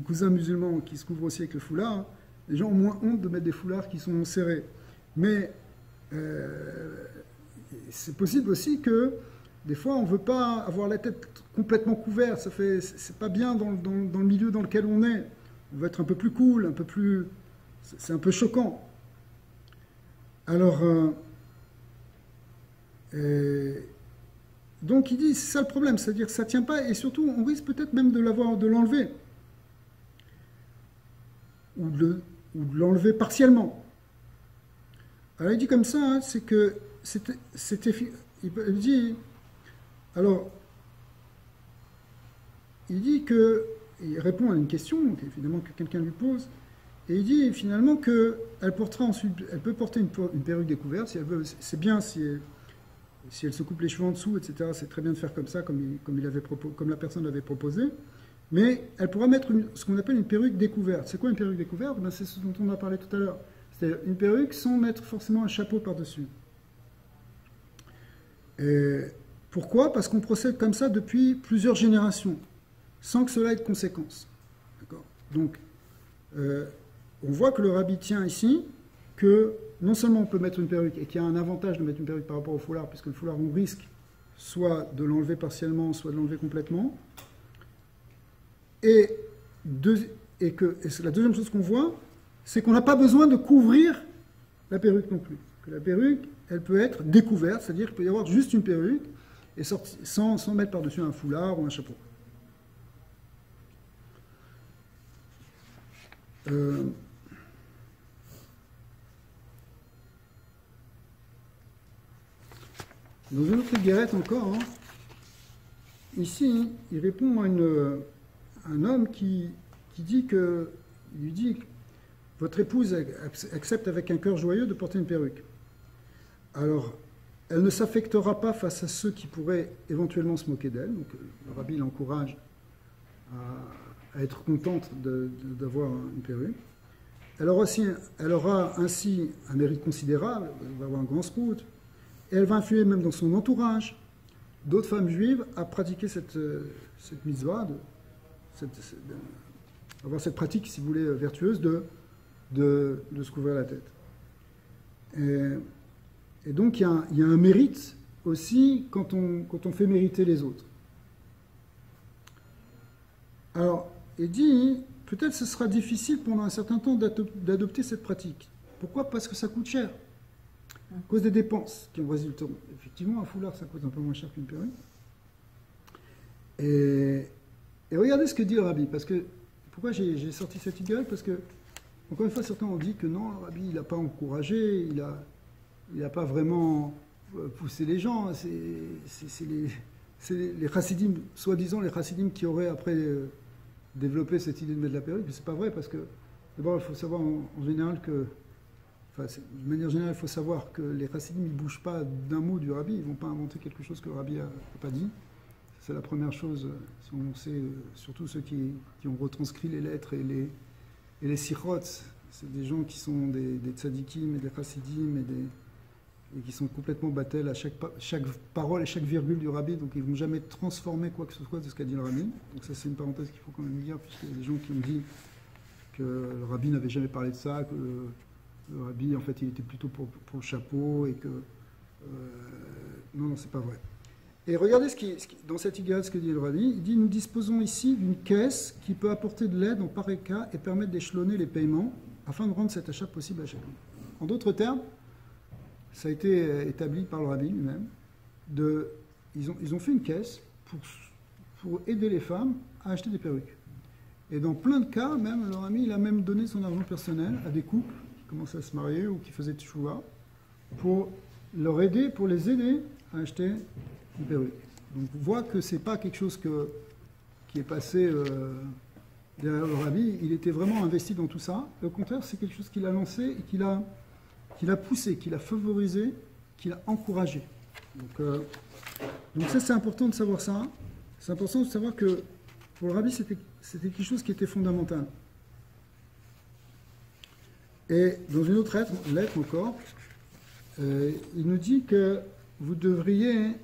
cousins musulmans qui se couvrent aussi avec le foulard, les gens ont moins honte de mettre des foulards qui sont serrés. Mais c'est possible aussi que des fois on ne veut pas avoir la tête complètement couverte, c'est pas bien dans le milieu dans lequel on est. On veut être un peu plus cool, c'est un peu choquant. Alors Donc il dit, c'est ça le problème, c'est-à-dire que ça ne tient pas, et surtout on risque peut-être même de l'enlever, ou de l'enlever partiellement. Alors il dit comme ça, hein, c'est que il dit, alors, il dit que, il répond à une question, évidemment que quelqu'un lui pose, et il dit finalement qu'elle portera ensuite, elle peut porter une perruque découverte, si elle veut, c'est bien si elle se coupe les cheveux en dessous, etc., c'est très bien de faire comme ça, comme la personne l'avait proposé, mais elle pourra mettre ce qu'on appelle une perruque découverte. C'est quoi une perruque découverte? Ben, c'est ce dont on a parlé tout à l'heure. C'est-à-dire une perruque sans mettre forcément un chapeau par-dessus. Pourquoi? Parce qu'on procède comme ça depuis plusieurs générations, sans que cela ait de conséquences. D'accord? Donc, on voit que le rabbi tient ici que non seulement on peut mettre une perruque, et qu'il y a un avantage de mettre une perruque par rapport au foulard, puisque le foulard, on risque soit de l'enlever partiellement, soit de l'enlever complètement. Et la deuxième chose qu'on voit, c'est qu'on n'a pas besoin de couvrir la perruque non plus. Que la perruque, elle peut être découverte, c'est-à-dire qu'il peut y avoir juste une perruque, et sans mettre par-dessus un foulard ou un chapeau. Dans une autre guérette encore, hein, ici, il répond à un homme qui lui dit votre épouse accepte avec un cœur joyeux de porter une perruque. Alors, elle ne s'affectera pas face à ceux qui pourraient éventuellement se moquer d'elle. Donc, le rabbi l'encourage à être contente d'avoir une perruque. Elle aura ainsi un mérite considérable, elle va avoir un grand sprout, et elle va influer même dans son entourage d'autres femmes juives à pratiquer cette mitzvah, avoir cette pratique, si vous voulez, vertueuse de se couvrir la tête. Et donc, il y a un mérite aussi quand on fait mériter les autres. Alors, il dit, peut-être ce sera difficile pendant un certain temps d'adopter cette pratique. Pourquoi? Parce que ça coûte cher. À cause des dépenses qui en résulteront. Effectivement, un foulard, ça coûte un peu moins cher qu'une perruque. Et regardez ce que dit le rabbi. Parce que, pourquoi j'ai sorti cette idée? Parce que, encore une fois, certains ont dit que non, le rabbi, il n'a pas encouragé, il n'a pas vraiment poussé les gens. C'est les chassidim, soi-disant les chassidim qui auraient après développé cette idée de mettre la perruque. Mais c'est pas vrai, parce que, d'abord, il faut savoir en général que, de manière générale, il faut savoir que les chassidim ne bougent pas d'un mot du rabbi, ils ne vont pas inventer quelque chose que le rabbi n'a pas dit. C'est la première chose, si on sait, surtout ceux qui ont retranscrit les lettres et les sikhot, c'est des gens qui sont des tzadikim et des chassidim et qui sont complètement battels à chaque parole et chaque virgule du rabbi, donc ils ne vont jamais transformer quoi que ce soit de ce qu'a dit le rabbi. Donc ça, c'est une parenthèse qu'il faut quand même dire, puisqu'il y a des gens qui ont dit que le rabbi n'avait jamais parlé de ça, que le rabbi, en fait, il était plutôt pour le chapeau, et que... non, c'est pas vrai. Et regardez dans cette idée, ce que dit le rabbi. Il dit, nous disposons ici d'une caisse qui peut apporter de l'aide en pareil cas et permettre d'échelonner les paiements afin de rendre cet achat possible à chacun. En d'autres termes, ça a été établi par le rabbi lui-même. Ils ont fait une caisse pour aider les femmes à acheter des perruques. Et dans plein de cas, même, le rabbi, il a même donné son argent personnel à des couples qui commençaient à se marier ou qui faisaient tchouva pour les aider à acheter une perruque. Donc on voit que c'est pas quelque chose qui est passé derrière le rabbi. Il était vraiment investi dans tout ça. Au contraire, c'est quelque chose qu'il a lancé et qu'il a poussé, qu'il a favorisé, qu'il a encouragé. Donc ça, c'est important de savoir ça. C'est important de savoir que pour le rabbi, c'était quelque chose qui était fondamental. Et dans une autre lettre encore, il nous dit que vous devriez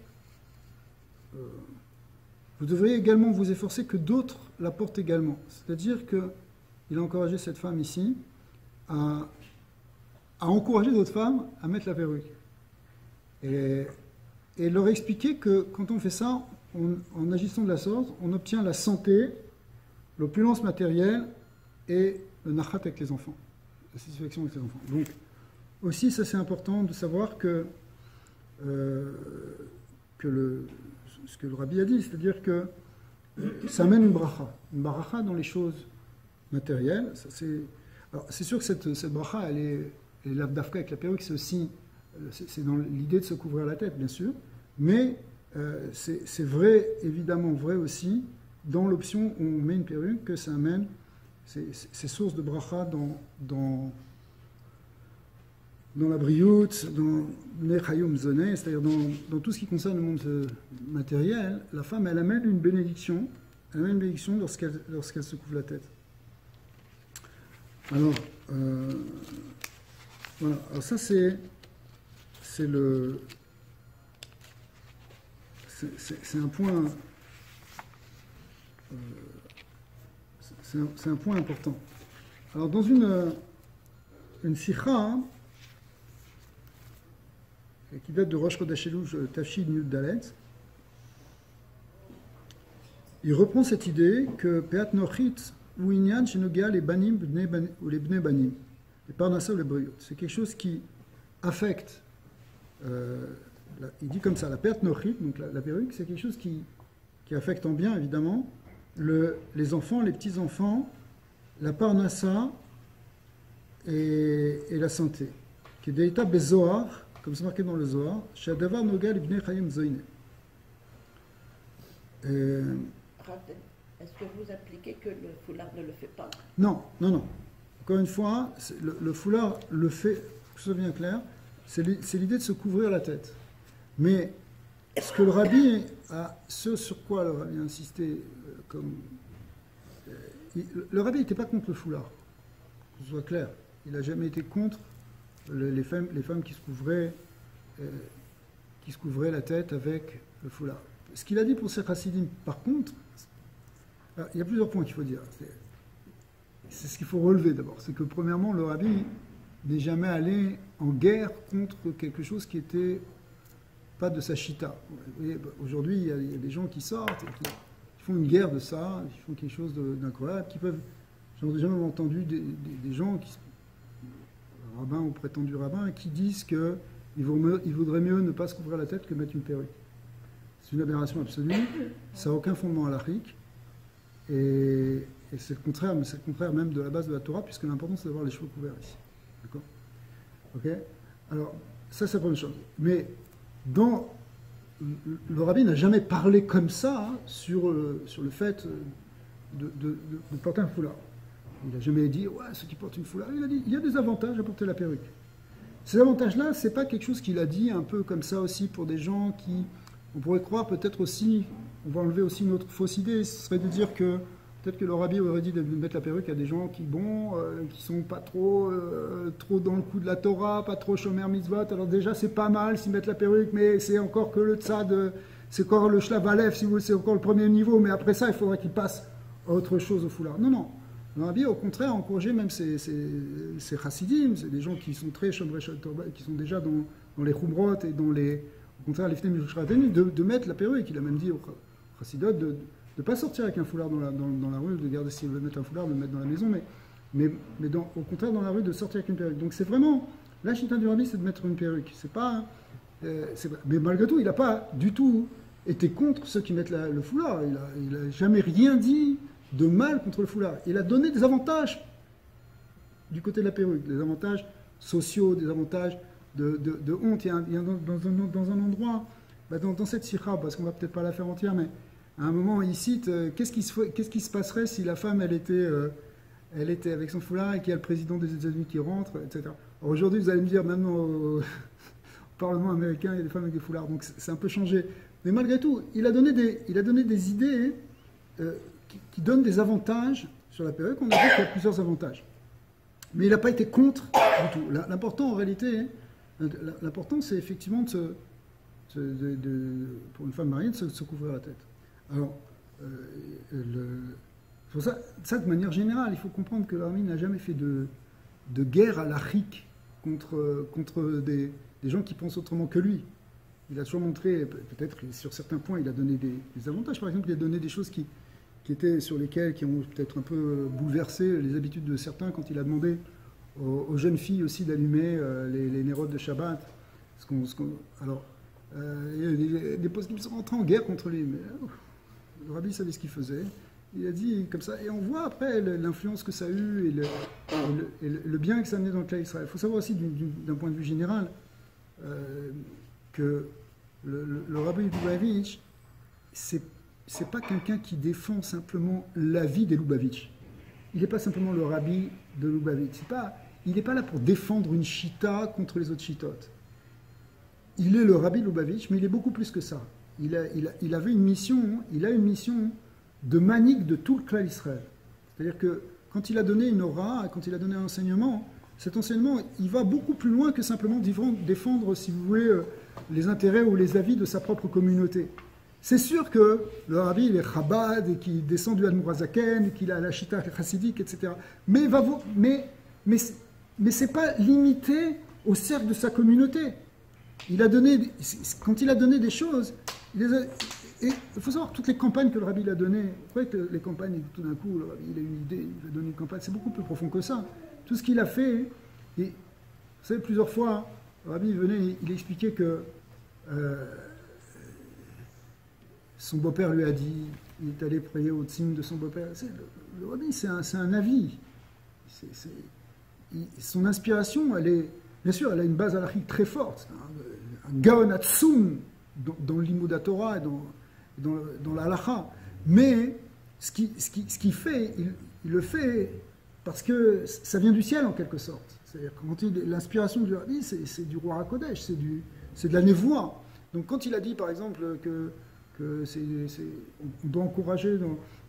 également vous efforcer que d'autres la portent également. C'est-à-dire qu'il a encouragé cette femme ici à encourager d'autres femmes à mettre la perruque. Et leur expliquer que quand on fait ça, en agissant de la sorte, on obtient la santé, l'opulence matérielle et le nachat avec les enfants, la satisfaction avec les enfants. Donc, aussi, ça c'est important de savoir que ce que le rabbi a dit, c'est-à-dire que ça amène une bracha dans les choses matérielles. Alors, c'est sûr que cette bracha, elle est l'abdafka avec la perruque, c'est dans l'idée de se couvrir la tête, bien sûr, mais c'est vrai, évidemment vrai aussi, dans l'option où on met une perruque, que ça amène ces sources de bracha dans la briout, dans Nechayum Zoné, c'est-à-dire dans tout ce qui concerne le monde matériel. La femme, elle amène une bénédiction lorsqu'elle se couvre la tête. Alors, voilà. Alors ça, c'est un point... c'est un point important. Alors, dans une sikha qui date de Rosh Chodesh Elul Tafshid Yud Dalet, il reprend cette idée que Peat Nochit ou Inyan Shenogia les Banim ou les Bnei Banim, les Parnassa ou les Briot, c'est quelque chose qui affecte, il dit comme ça, la Peat Nochit, donc la perruque, c'est quelque chose qui affecte en bien, évidemment, les enfants, les petits-enfants, la Parnassa et la santé. Qui est Deita Bezoar, comme c'est marqué dans le Zohar, Shadavar Noga les Bnei Chayim Zoine. Est-ce que vous appliquez que le foulard ne le fait pas? Non. Encore une fois, le foulard le fait, que ce soit bien clair, c'est l'idée de se couvrir la tête. Mais ce que le rabbi ce sur quoi le rabbi a insisté, le rabbi n'était pas contre le foulard, que ce soit clair. Il n'a jamais été contre les femmes qui se couvraient la tête avec le foulard. Ce qu'il a dit pour ces chassidim, par contre, il y a plusieurs points qu'il faut dire. C'est ce qu'il faut relever d'abord. C'est que premièrement, le rabbi n'est jamais allé en guerre contre quelque chose qui n'était pas de sa chita. Aujourd'hui, il y a des gens qui sortent, et qui font une guerre de ça, qui font quelque chose d'incroyable, qui peuvent... J'ai jamais entendu des gens, rabbins ou prétendus rabbins, qui disent qu'il vaudrait mieux ne pas se couvrir la tête que mettre une perruque. C'est une aberration absolue, ça n'a aucun fondement halachique, et c'est le contraire, mais c'est le contraire même de la base de la Torah, puisque l'important c'est d'avoir les cheveux couverts ici. D'accord? Ok? Alors, ça c'est la première chose. Mais le rabbi n'a jamais parlé comme ça sur le fait de porter un foulard. Il n'a jamais dit, ouais, ceux qui portent une foulard. Il a dit, il y a des avantages à porter la perruque. Ces avantages-là, c'est pas quelque chose qu'il a dit un peu comme ça aussi pour des gens qui... On pourrait croire peut-être aussi, on va enlever aussi une autre fausse idée, ce serait de dire que peut-être que le rabbi aurait dit de mettre la perruque à des gens qui sont pas trop dans le coup de la Torah, pas trop shomer mitzvot. Alors déjà c'est pas mal s'ils mettent la perruque, mais c'est encore que le tzad, c'est encore le shlav alef, si vous voulez, c'est encore le premier niveau, mais après ça il faudrait qu'il passe à autre chose au foulard. Non. Le rabbi au contraire encourageait même ces chassidim, c'est des gens qui sont très shomer Torah, qui sont déjà dans les chumrot et dans les... Au contraire, de mettre la perruque. Il a même dit aux chassidot de ne pas sortir avec un foulard dans la rue, de garder, s'il veut mettre un foulard, de le mettre dans la maison, mais au contraire, dans la rue, de sortir avec une perruque. Donc c'est vraiment, la chita du rabbi, c'est de mettre une perruque. C'est pas, mais malgré tout, il n'a pas du tout été contre ceux qui mettent le foulard. Il n'a jamais rien dit de mal contre le foulard. Il a donné des avantages du côté de la perruque, des avantages sociaux, des avantages de honte. Il y a dans un endroit, dans cette sikha, parce qu'on va peut-être pas la faire entière, mais à un moment il cite qu'est-ce qui se passerait si la femme elle était avec son foulard et qu'il y a le président des États-Unis qui rentre, etc. Alors aujourd'hui vous allez me dire maintenant au Parlement américain il y a des femmes avec des foulards, donc c'est un peu changé. Mais malgré tout, il a donné des idées qui donnent des avantages sur la perruque. On a vu qu'il y a plusieurs avantages, mais il n'a pas été contre du tout. L'important en réalité, l'important, c'est effectivement pour une femme mariée de se couvrir la tête. Alors, pour ça, de manière générale, il faut comprendre que l'armée n'a jamais fait de guerre à l'Afrique contre des gens qui pensent autrement que lui. Il a toujours montré, peut-être sur certains points, il a donné des avantages. Par exemple, il a donné des choses qui ont peut-être un peu bouleversé les habitudes de certains quand il a demandé aux jeunes filles aussi d'allumer les nérodes de Shabbat. Alors, Il y a des postes qui sont rentrés en guerre contre lui. Mais le rabbi savait ce qu'il faisait. Il a dit comme ça. Et on voit après l'influence que ça a eu et le bien que ça a amené dans le cas d'Israël. Il faut savoir aussi, d'un point de vue général, que le rabbi Lubavitch, c'est pas quelqu'un qui défend simplement la vie des Lubavitch. Il n'est pas simplement le rabbi de Lubavitch. Il n'est pas là pour défendre une chita contre les autres chitotes. Il est le rabbi Lubavitch, mais il est beaucoup plus que ça. Il a une mission de manique de tout le clan Israël. C'est-à-dire que quand il a donné une aura, quand il a donné un enseignement, cet enseignement, il va beaucoup plus loin que simplement défendre, si vous voulez, les intérêts ou les avis de sa propre communauté. C'est sûr que le rabbi, il est Chabad, et qu'il descend du Admor HaZaken, et qu'il a la Chita chassidique, etc. Mais c'est pas limité au cercle de sa communauté. Quand il a donné des choses, il faut savoir toutes les campagnes que le rabbi a données. Vous voyez que les campagnes, tout d'un coup, le rabbi, il a une idée, il a donné une campagne, c'est beaucoup plus profond que ça. Tout ce qu'il a fait, et vous savez, plusieurs fois, le rabbi venait, il expliquait que son beau-père lui a dit, il est allé prier au tzim de son beau-père. Le rabbi, c'est un avis. Son inspiration, bien sûr, elle a une base halachique très forte. Un gaon atzum dans le limud Torah et dans la halacha. Mais ce qu'il fait, il le fait parce que ça vient du ciel en quelque sorte. C'est-à-dire que l'inspiration du rabbi, c'est du roi HaKodesh, c'est de la névoie. Donc quand il a dit par exemple que on doit encourager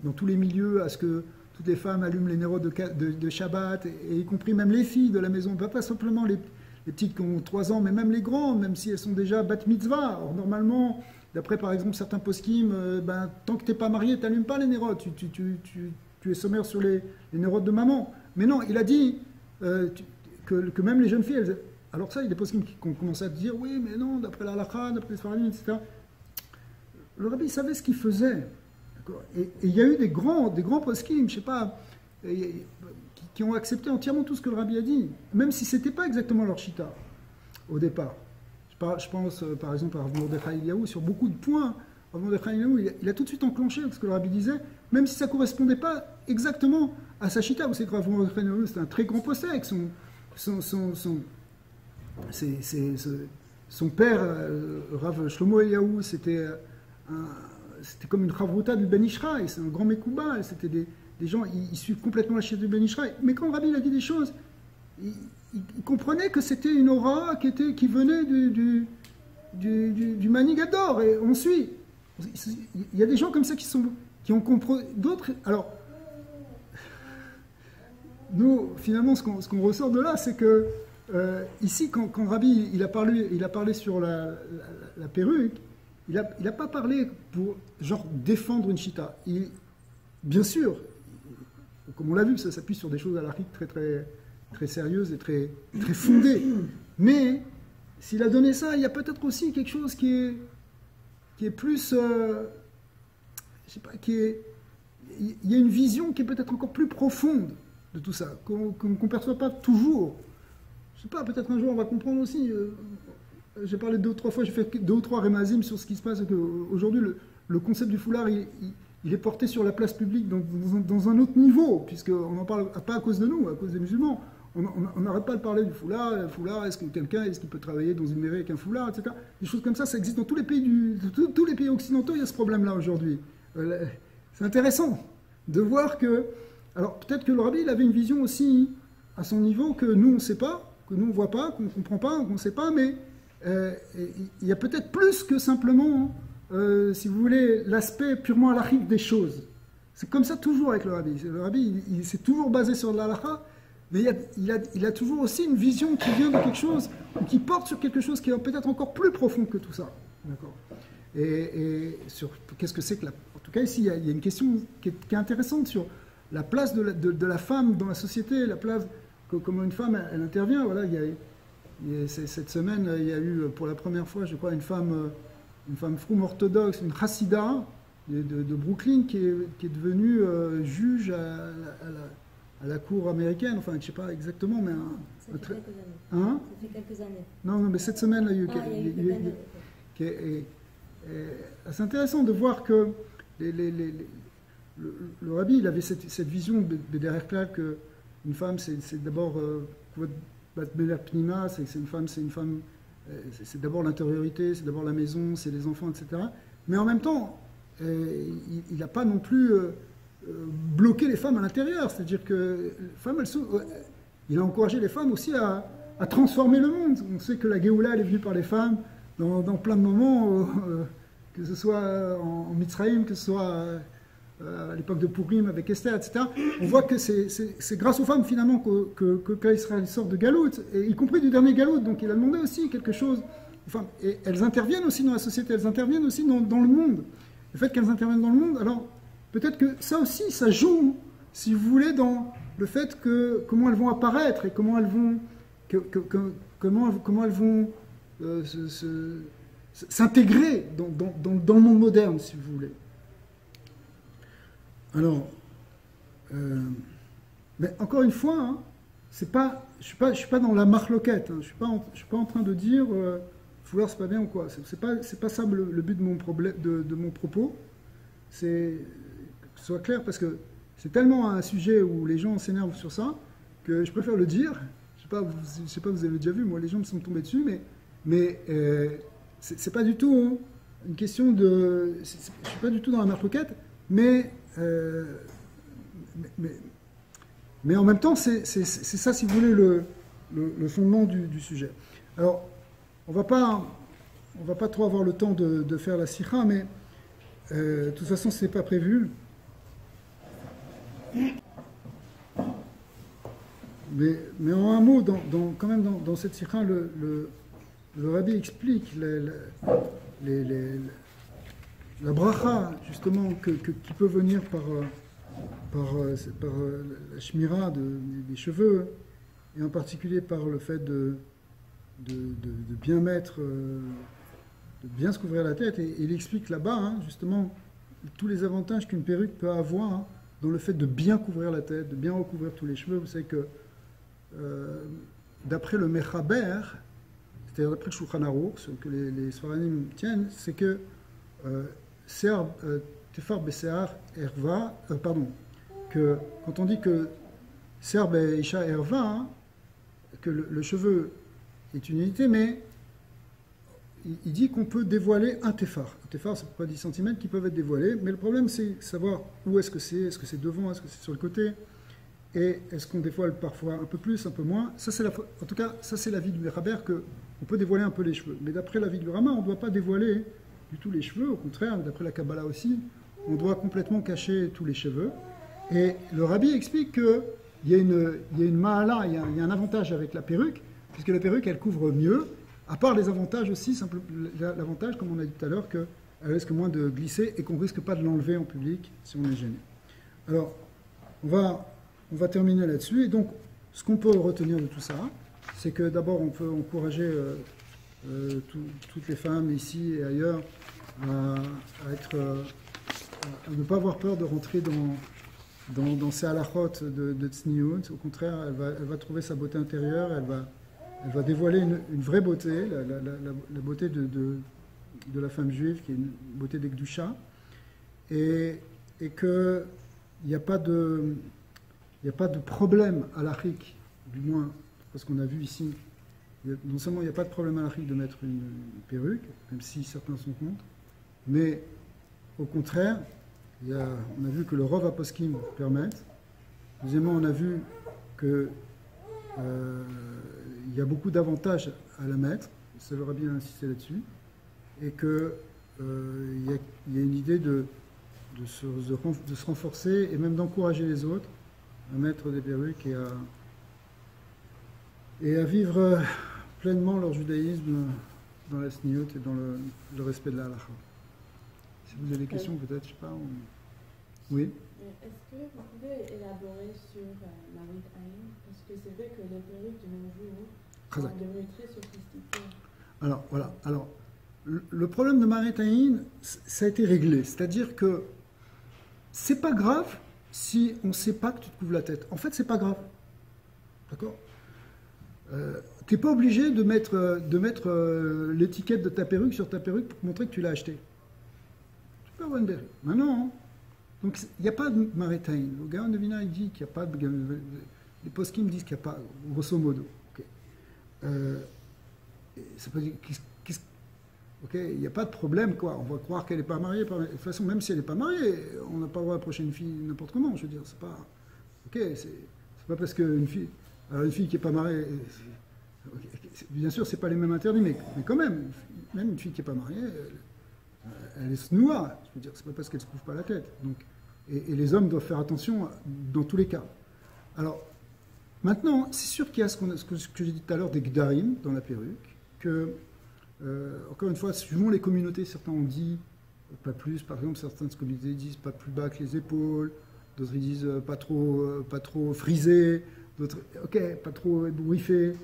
dans tous les milieux à ce que toutes les femmes allument les nérodes de Shabbat, et y compris même les filles de la maison, pas simplement les petites qui ont 3 ans, mais même les grandes, même si elles sont déjà bat mitzvah. Or, normalement, d'après par exemple certains poskim, tant que tu n'es pas marié, tu n'allumes pas les nérodes, tu es sommaire sur les nérodes de maman. Mais non, il a dit que même les jeunes filles, alors ça, il y a des poskim qui ont commencé à dire, oui, mais non, d'après la halakha, d'après les sfaradim, etc. Le rabbi savait ce qu'il faisait. Et il y a eu des grands poskim, je ne sais pas, qui ont accepté entièrement tout ce que le rabbi a dit, même si ce n'était pas exactement leur chita au départ. Je pense par exemple à Rav Mordechai Eliyahu sur beaucoup de points. Rav Mordechai Eliyahu, il a tout de suite enclenché ce que le rabbi disait, même si ça ne correspondait pas exactement à sa chita. Vous savez que Rav Mordechai Eliyahu, c'était un très grand possèque. Son père, Rav Shlomo Eliyahu, c'était comme une chavruta du Ben Ishraï, c'est un grand Mekouba, et c'était des gens issus complètement la chita du Ben Ishraï. Mais quand le rabbi a dit des choses, il comprenait que c'était une aura qui venait du Manigador, et on suit. Il y a des gens comme ça qui ont compris. D'autres. Alors, nous, finalement, ce qu'on ressort de là, c'est que ici, quand Rabbi il a parlé sur la perruque, il n'a pas parlé pour genre défendre une chita. Bien sûr, comme on l'a vu, ça s'appuie sur des choses halakhiques très très très sérieuses et très très fondées. Mais s'il a donné ça, il y a peut-être aussi quelque chose qui est plus, je sais pas, il y a une vision qui est peut-être encore plus profonde de tout ça, qu'on ne perçoit pas toujours. Je sais pas, peut-être un jour on va comprendre aussi. J'ai parlé 2 ou 3 fois, j'ai fait 2 ou 3 rémazim sur ce qui se passe. Aujourd'hui, le concept du foulard, il est porté sur la place publique dans un autre niveau, puisqu'on n'en parle pas à cause de nous, à cause des musulmans. On n'arrête pas de parler du foulard. Le foulard, est-ce qu'il peut travailler dans une mairie avec un foulard, etc. Des choses comme ça existe dans tous les pays tous les pays occidentaux. Il y a ce problème-là aujourd'hui. C'est intéressant de voir que, alors peut-être que le rabbi il avait une vision aussi à son niveau que nous on ne sait pas, que nous on ne voit pas, qu'on ne comprend pas, qu'on ne sait pas, mais il y a peut-être plus que simplement, si vous voulez, l'aspect purement halachique des choses. C'est comme ça toujours avec le rabbi. Le rabbi, il s'est toujours basé sur l'halakha, mais il a toujours aussi une vision qui vient de quelque chose, ou qui porte sur quelque chose qui est peut-être encore plus profond que tout ça. D'accord. Et sur qu'est-ce que c'est que en tout cas ici, il y a une question qui est intéressante sur la place de la femme dans la société, la place, comment une femme elle intervient. Voilà, cette semaine, il y a eu pour la première fois, je crois, une femme froum orthodoxe, une chassida de Brooklyn qui est devenue juge à la cour américaine, enfin je ne sais pas exactement, mais... Ça fait quelques années. Hein? Ça fait quelques années. Non, mais cette semaine, là, il qui est assez intéressant de voir que le rabbi, il avait cette vision derrière là qu'une femme, c'est d'abord c'est une femme, c'est d'abord l'intériorité, c'est d'abord la maison, c'est les enfants, etc. Mais en même temps, il n'a pas non plus bloqué les femmes à l'intérieur. C'est-à-dire que les femmes, il a encouragé les femmes aussi à transformer le monde. On sait que la Géoula, elle est venue par les femmes dans plein de moments, que ce soit en Mitzrayim, que ce soit à l'époque de Purim avec Esther, etc. On voit que c'est grâce aux femmes finalement que Israël sort de Galout, et y compris du dernier Galout. Donc il a demandé aussi quelque chose. Enfin, et elles interviennent aussi dans la société, elles interviennent aussi dans le monde. Le fait qu'elles interviennent dans le monde, alors peut-être que ça aussi, ça joue, si vous voulez, dans le fait que comment elles vont apparaître et comment elles vont comment elles vont s'intégrer dans le monde moderne, si vous voulez. Alors, mais encore une fois, hein, je ne suis pas dans la marloquette, hein, je suis pas en train de dire Fouler c'est pas bien ou quoi. C'est pas ça le but de mon propos. C'est que ce soit clair, parce que c'est tellement un sujet où les gens s'énervent sur ça que je préfère le dire. Je sais pas, vous avez déjà vu, moi les gens me sont tombés dessus, mais c'est pas du tout une question de. Je suis pas du tout dans la marloquette, mais en même temps, c'est ça, si vous voulez, le fondement du sujet. Alors, on va pas trop avoir le temps de faire la sikha, mais de toute façon, ce n'est pas prévu. Mais en un mot, quand même dans cette sikha, le rabbi explique la bracha, justement, qui peut venir par la shmira des cheveux, et en particulier par le fait de bien mettre, de bien se couvrir la tête. Et il explique là-bas, hein, justement, tous les avantages qu'une perruque peut avoir, hein, dans le fait de bien couvrir la tête, de bien recouvrir tous les cheveux. Vous savez que, d'après le Mechaber, c'est-à-dire d'après le Shulchan Aruch, ce que les Sfaradim tiennent, c'est que Tefar Besear Erva, que quand on dit que Ser Beisha Erva, hein, que le cheveu est une unité, mais il dit qu'on peut dévoiler un Tefar. Un Tefar, c'est pourquoi 10 cm qui peuvent être dévoilés, mais le problème c'est savoir où est-ce que c'est devant, est-ce que c'est sur le côté, et est-ce qu'on dévoile parfois un peu plus, un peu moins. Ça, en tout cas, ça c'est l'avis du Mechaber, qu'on peut dévoiler un peu les cheveux. Mais d'après l'avis du Rama, on ne doit pas dévoiler du tout les cheveux, au contraire, d'après la Kabbalah aussi, on doit complètement cacher tous les cheveux. Et le Rabbi explique qu'il y a une ma'ala, il y a un avantage avec la perruque, puisque la perruque, elle couvre mieux, à part les avantages aussi, l'avantage, comme on a dit tout à l'heure, qu'elle risque moins de glisser et qu'on ne risque pas de l'enlever en public si on est gêné. Alors, on va terminer là-dessus. Et donc, ce qu'on peut retenir de tout ça, c'est que d'abord, on peut encourager toutes les femmes ici et ailleurs à ne pas avoir peur de rentrer dans ces halachot de tzniut. Au contraire, elle va trouver sa beauté intérieure, elle va dévoiler une vraie beauté, la beauté de la femme juive, qui est une beauté d'Ekdusha, et qu'il n'y a pas de problème halachique, du moins, parce qu'on a vu ici, non seulement il n'y a pas de problème halachique de mettre une perruque, même si certains sont contre, mais au contraire, on a vu que le Rov Aposkim permettent. Deuxièmement, on a vu que il y a beaucoup d'avantages à la mettre, ça j'aurais bien insisté là-dessus, et que il y a une idée de se renforcer et même d'encourager les autres à mettre des perruques et à vivre pleinement leur judaïsme dans la sniout et dans le respect de la halakha. Si vous avez des questions, peut-être, je ne sais pas. Oui. Est-ce que vous pouvez élaborer sur Marit Aïn? Parce que c'est vrai que les perruques de nos jours sont devenues très sophistiquées. Alors, voilà. Alors, le problème de Marit Aïn, ça a été réglé. C'est-à-dire que c'est pas grave si on ne sait pas que tu te couvres la tête. En fait, c'est pas grave. D'accord ? Tu n'es pas obligé de mettre l'étiquette de ta perruque sur ta perruque pour montrer que tu l'as achetée. Tu peux avoir une perruque. Maintenant, donc il n'y a pas de Marétain. Le Gaon de Vina, il dit qu'il n'y a pas de... Les poskim disent qu'il n'y a pas, grosso modo. Okay. Ça peut dire... Ok, il n'y a pas de problème, quoi. On va croire qu'elle n'est pas mariée. De toute façon, même si elle n'est pas mariée, on n'a pas le droit d'approcher une fille n'importe comment. Je veux dire, c'est pas... Ok, c'est pas parce qu'une fille... Alors, une fille qui n'est pas mariée... Bien sûr, c'est pas les mêmes interdits, mais quand même une fille qui n'est pas mariée, elle se noie. Je veux dire, c'est pas parce qu'elle ne se couvre pas la tête. Donc, et les hommes doivent faire attention dans tous les cas. Alors, maintenant, c'est sûr qu'il y a ce que j'ai dit tout à l'heure des gdarim dans la perruque, que... encore une fois, suivant les communautés, certains ont dit pas plus, par exemple, certaines communautés disent pas plus bas que les épaules, d'autres ils disent pas trop frisé, d'autres, ok, pas trop ébouriffé.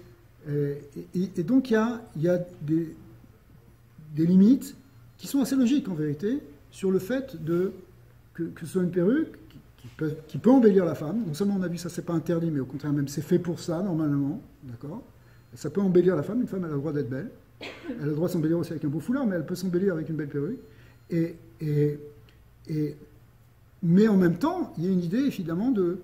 Et donc il y a des limites qui sont assez logiques en vérité sur le fait que ce soit une perruque qui peut embellir la femme. Non seulement on a vu ça, c'est pas interdit, mais au contraire même c'est fait pour ça normalement, d'accord. Ça peut embellir la femme. Une femme elle a le droit d'être belle. Elle a le droit de s'embellir aussi avec un beau foulard, mais elle peut s'embellir avec une belle perruque. Mais en même temps, il y a une idée, évidemment, de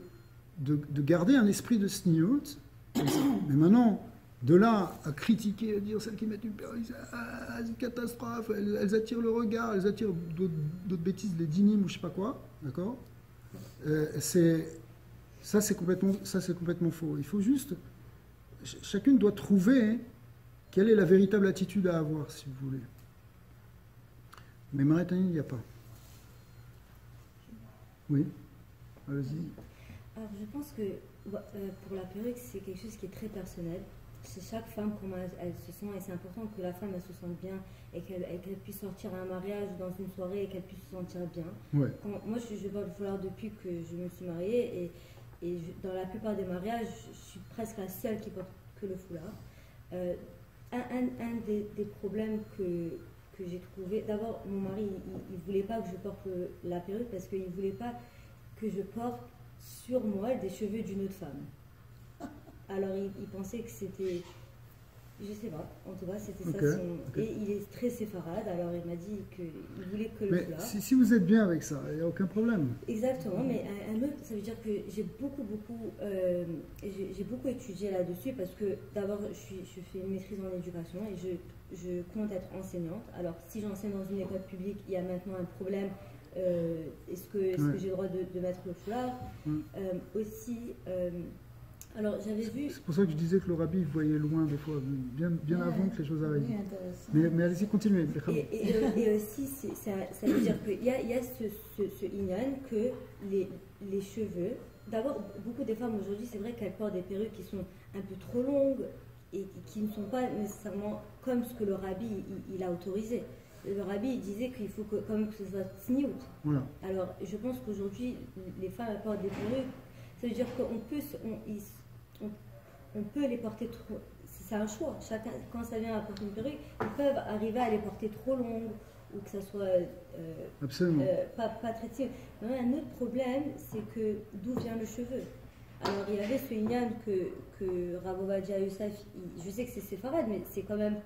garder un esprit de sniout. Mais maintenant, de là à critiquer, à dire celles qui mettent une perruque, c'est une catastrophe, elles attirent le regard, elles attirent d'autres bêtises, les dynimes ou je ne sais pas quoi, d'accord. Ça, c'est complètement faux. Il faut juste... Chacune doit trouver... Quelle est la véritable attitude à avoir, si vous voulez? Mais Marétanie, il n'y a pas. Oui, allez-y. Alors, je pense que pour la perruque, c'est quelque chose qui est très personnel. C'est chaque femme, comment elle se sent, et c'est important que la femme, elle se sente bien, et qu'elle puisse sortir à un mariage ou dans une soirée, et qu'elle puisse se sentir bien. Ouais. Moi, je porte le foulard depuis que je me suis mariée, et dans la plupart des mariages, je suis presque la seule qui porte que le foulard. Un des problèmes que j'ai trouvé, d'abord mon mari il voulait pas que je porte la perruque parce qu'il voulait pas que je porte sur moi des cheveux d'une autre femme. Alors il pensait que c'était, je sais pas, en tout cas c'était ça son... Et il est très séfarade, alors il m'a dit qu'il voulait que le foulard. Si vous êtes bien avec ça, il n'y a aucun problème. Exactement, mais un autre, ça veut dire que j'ai beaucoup étudié là-dessus parce que d'abord je fais une maîtrise en éducation et je compte être enseignante. Alors si j'enseigne dans une école publique, il y a maintenant un problème. Est-ce que j'ai le droit de mettre le foulard aussi. Alors j'avais vu... C'est pour ça que je disais que le rabbi voyait loin des fois, bien avant que les choses arrivent. Mais allez-y, continuez. Et aussi, ça veut dire qu'il y a ce inyan que les cheveux... D'abord, beaucoup de femmes aujourd'hui, c'est vrai qu'elles portent des perruques qui sont un peu trop longues et qui ne sont pas nécessairement comme ce que le rabbi il a autorisé. Le rabbi il disait qu'il faut quand même que ce soit tsniout. Voilà. Alors je pense qu'aujourd'hui, les femmes elles portent des perruques. Ça veut dire on peut les porter trop. C'est un choix. Chacun, quand ça vient à porter une perruque, ils peuvent arriver à les porter trop longues ou que ça soit pas traité. Mais un autre problème, c'est que d'où vient le cheveu. Alors il y avait ce inyan que Rav Ovadia Youssef, je sais que c'est séfarade, mais c'est quand même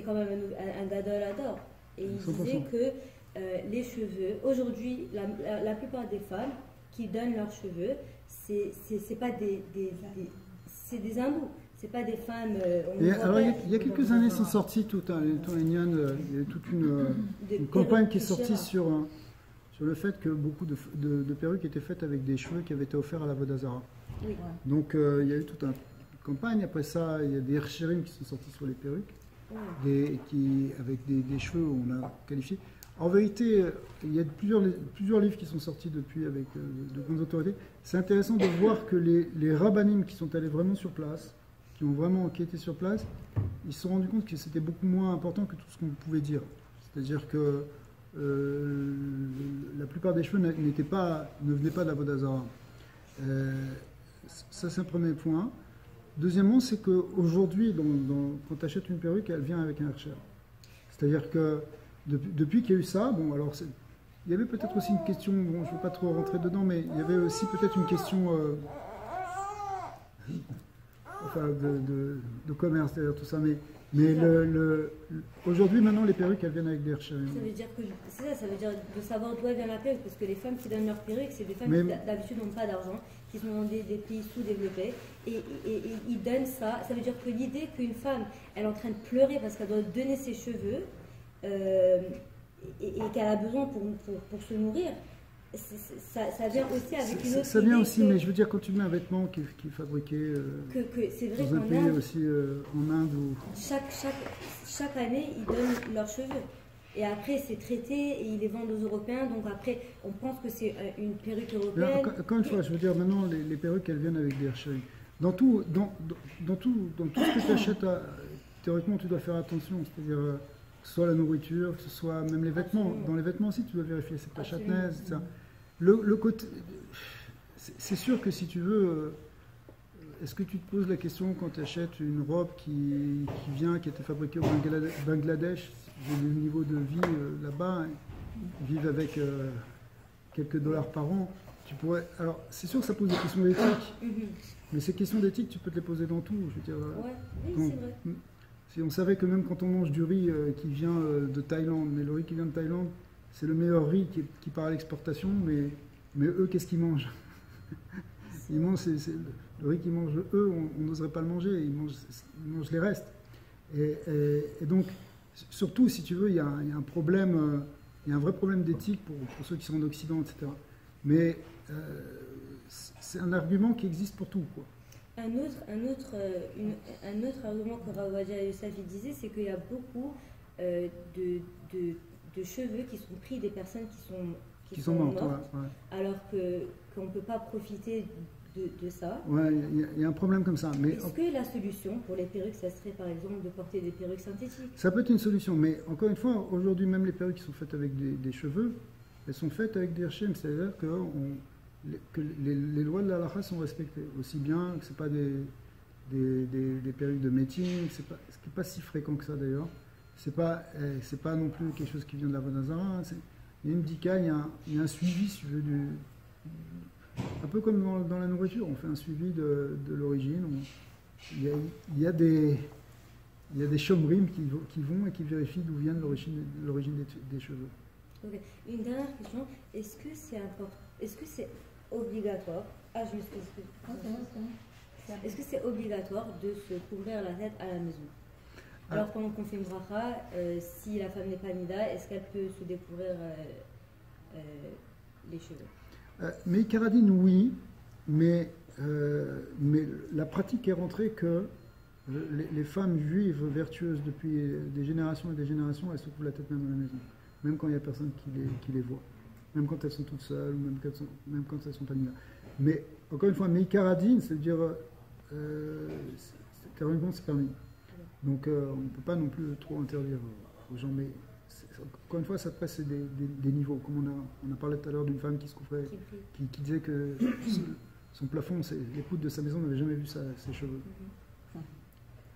un gadol adore. Et il disait que les cheveux, aujourd'hui, la plupart des femmes qui donnent leurs cheveux, c'est pas c'est des hindous, c'est pas des femmes. Alors il y a quelques années sont sortis tout un inyan, il y a toute une campagne qui est sortie sur le fait que beaucoup de perruques étaient faites avec des cheveux qui avaient été offerts à la Vodazara. Oui. Donc il y a eu toute une campagne. Après ça, il y a des Hersherim qui sont sortis sur les perruques, avec des cheveux où on a qualifié. En vérité, il y a plusieurs livres qui sont sortis depuis avec de grandes autorités. C'est intéressant de voir que les rabbanim qui sont allés vraiment sur place, qui étaient sur place, ils se sont rendus compte que c'était beaucoup moins important que tout ce qu'on pouvait dire. C'est-à-dire que la plupart des cheveux ne venaient pas d'Avodah Zarah. Ça, c'est un premier point. Deuxièmement, c'est qu'aujourd'hui, quand tu achètes une perruque, elle vient avec un Hersher. C'est-à-dire que depuis qu'il y a eu ça, bon, alors il y avait peut-être aussi une question, bon, je ne veux pas trop rentrer dedans, mais il y avait aussi peut-être une question enfin, de commerce, c'est-à-dire tout ça. Mais aujourd'hui, maintenant, les perruques, elles viennent avec des Hersheim. Ça veut dire que c'est ça, ça veut dire de savoir d'où vient la perruque, parce que les femmes qui donnent leurs perruques, c'est des femmes qui d'habitude n'ont pas d'argent, qui sont dans des pays sous-développés, et ils donnent ça. Ça veut dire que l'idée qu'une femme, elle est en train de pleurer parce qu'elle doit donner ses cheveux, et qu'elle a besoin pour se nourrir, ça vient aussi avec une autre ça vient idée aussi, mais je veux dire, quand tu mets un vêtement qui est fabriqué c'est vrai dans un pays aussi en Inde ou... Chaque année, ils donnent leurs cheveux. Et après, c'est traité et ils les vendent aux Européens. Donc après, on pense que c'est une perruque européenne. Encore une fois, je veux dire, maintenant, les perruques, elles viennent avec des Hersheim. Dans tout ce que tu achètes, théoriquement, tu dois faire attention. C'est-à-dire, que ce soit la nourriture, que ce soit même les vêtements. Absolument. Dans les vêtements aussi, tu dois vérifier, c'est pas châtenaise, etc. Le côté... C'est sûr que si tu veux... Est-ce que tu te poses la question quand tu achètes une robe qui a été fabriquée au Bangladesh, le niveau de vie là-bas, ils vivent avec quelques dollars par an, tu pourrais... Alors, c'est sûr que ça pose des questions d'éthique, mais ces questions d'éthique, tu peux te les poser dans tout. Je veux dire, Oui, c'est vrai. Si on savait que même quand on mange du riz qui vient de Thaïlande, mais le riz qui vient de Thaïlande, c'est le meilleur riz qui part à l'exportation, mais eux, qu'est-ce qu'ils mangent? Ils mangent le riz qu'ils mangent eux, on n'oserait pas le manger, ils mangent les restes. Et donc, surtout, si tu veux, il y a un problème, il y a un vrai problème d'éthique pour ceux qui sont en Occident, etc. Mais c'est un argument qui existe pour tout, quoi. Un autre argument que Rawadia Youssef disait, c'est qu'il y a beaucoup de cheveux qui sont pris des personnes qui sont mortes, ouais. alors qu'on ne peut pas profiter de ça. Ouais, il y a un problème comme ça. Est-ce que la solution pour les perruques, ça serait par exemple de porter des perruques synthétiques? Ça peut être une solution, mais encore une fois, aujourd'hui, même les perruques qui sont faites avec des cheveux, elles sont faites avec des Hersheim, c'est-à-dire que les lois de la halakha sont respectées, aussi bien que ce n'est pas des perruques de meeting, ce qui n'est pas si fréquent que ça d'ailleurs. C'est pas non plus quelque chose qui vient de la Vodazara. Il y a une bdika, il y a un suivi, si tu veux, un peu comme dans la nourriture, on fait un suivi de l'origine. Il y a des chomrim qui vont et qui vérifient d'où vient l'origine des cheveux. Okay. Une dernière question, est-ce que c'est important, est-ce que c'est obligatoire, je m'excuse. Est-ce que c'est obligatoire de se couvrir la tête à la maison? Alors pendant qu'on fait une bracha, si la femme n'est pas nida, est-ce qu'elle peut se découvrir les cheveux? Mais Karadine, oui, mais la pratique est rentrée que les femmes juives vertueuses depuis des générations et des générations, elles se couvrent la tête même à la maison, même quand il n'y a personne qui les voit, même quand elles sont toutes seules, même quand elles sont pas nidas. Mais encore une fois, mais Karadine, c'est-à-dire théoriquement c'est permis. Donc on ne peut pas non plus trop interdire aux gens, mais encore une fois, ça passe des niveaux. Comme on a parlé tout à l'heure d'une femme qui se couvrait, qui disait que son plafond, les poutres de sa maison n'avaient jamais vu ses cheveux.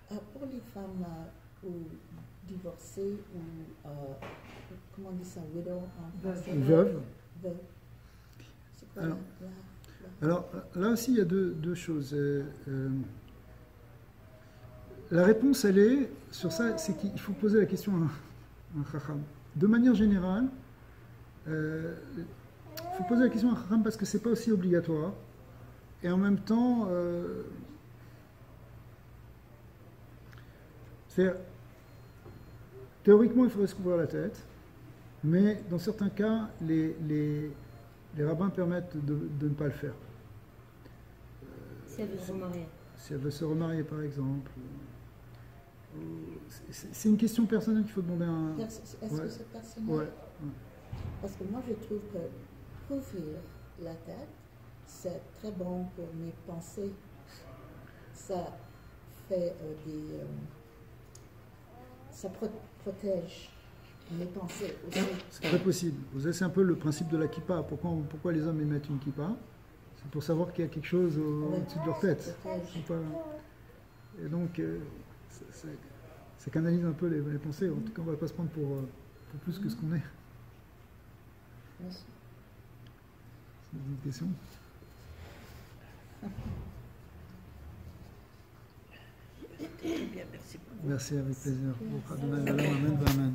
Pour les femmes divorcées ou, comment on dit ça, widow en français? Veuve. C'est quoi alors là aussi, il y a deux choses. La réponse, elle est, sur ça, c'est qu'il faut poser la question à un chacham. De manière générale, il faut poser la question à un chacham parce que c'est pas aussi obligatoire. Et en même temps, c'est-à-dire, théoriquement, il faudrait se couvrir la tête, mais dans certains cas, les rabbins permettent de ne pas le faire. Si elle veut se remarier. Si elle veut se remarier, par exemple. C'est une question personnelle qu'il faut demander à un... Est-ce que c'est personnel? Ouais. Parce que moi, je trouve que couvrir la tête, c'est très bon pour mes pensées. Ça fait ça protège mes pensées aussi. C'est très possible. C'est un peu le principe de la kippa. Pourquoi les hommes émettent une kippa? C'est pour savoir qu'il y a quelque chose au-dessus de leur tête. Et donc, ça canalise un peu les pensées. En tout cas, on ne va pas se prendre pour plus que ce qu'on est. Merci. C'est une question. C'était très bien, merci beaucoup. Merci, avec plaisir. Amen, amen.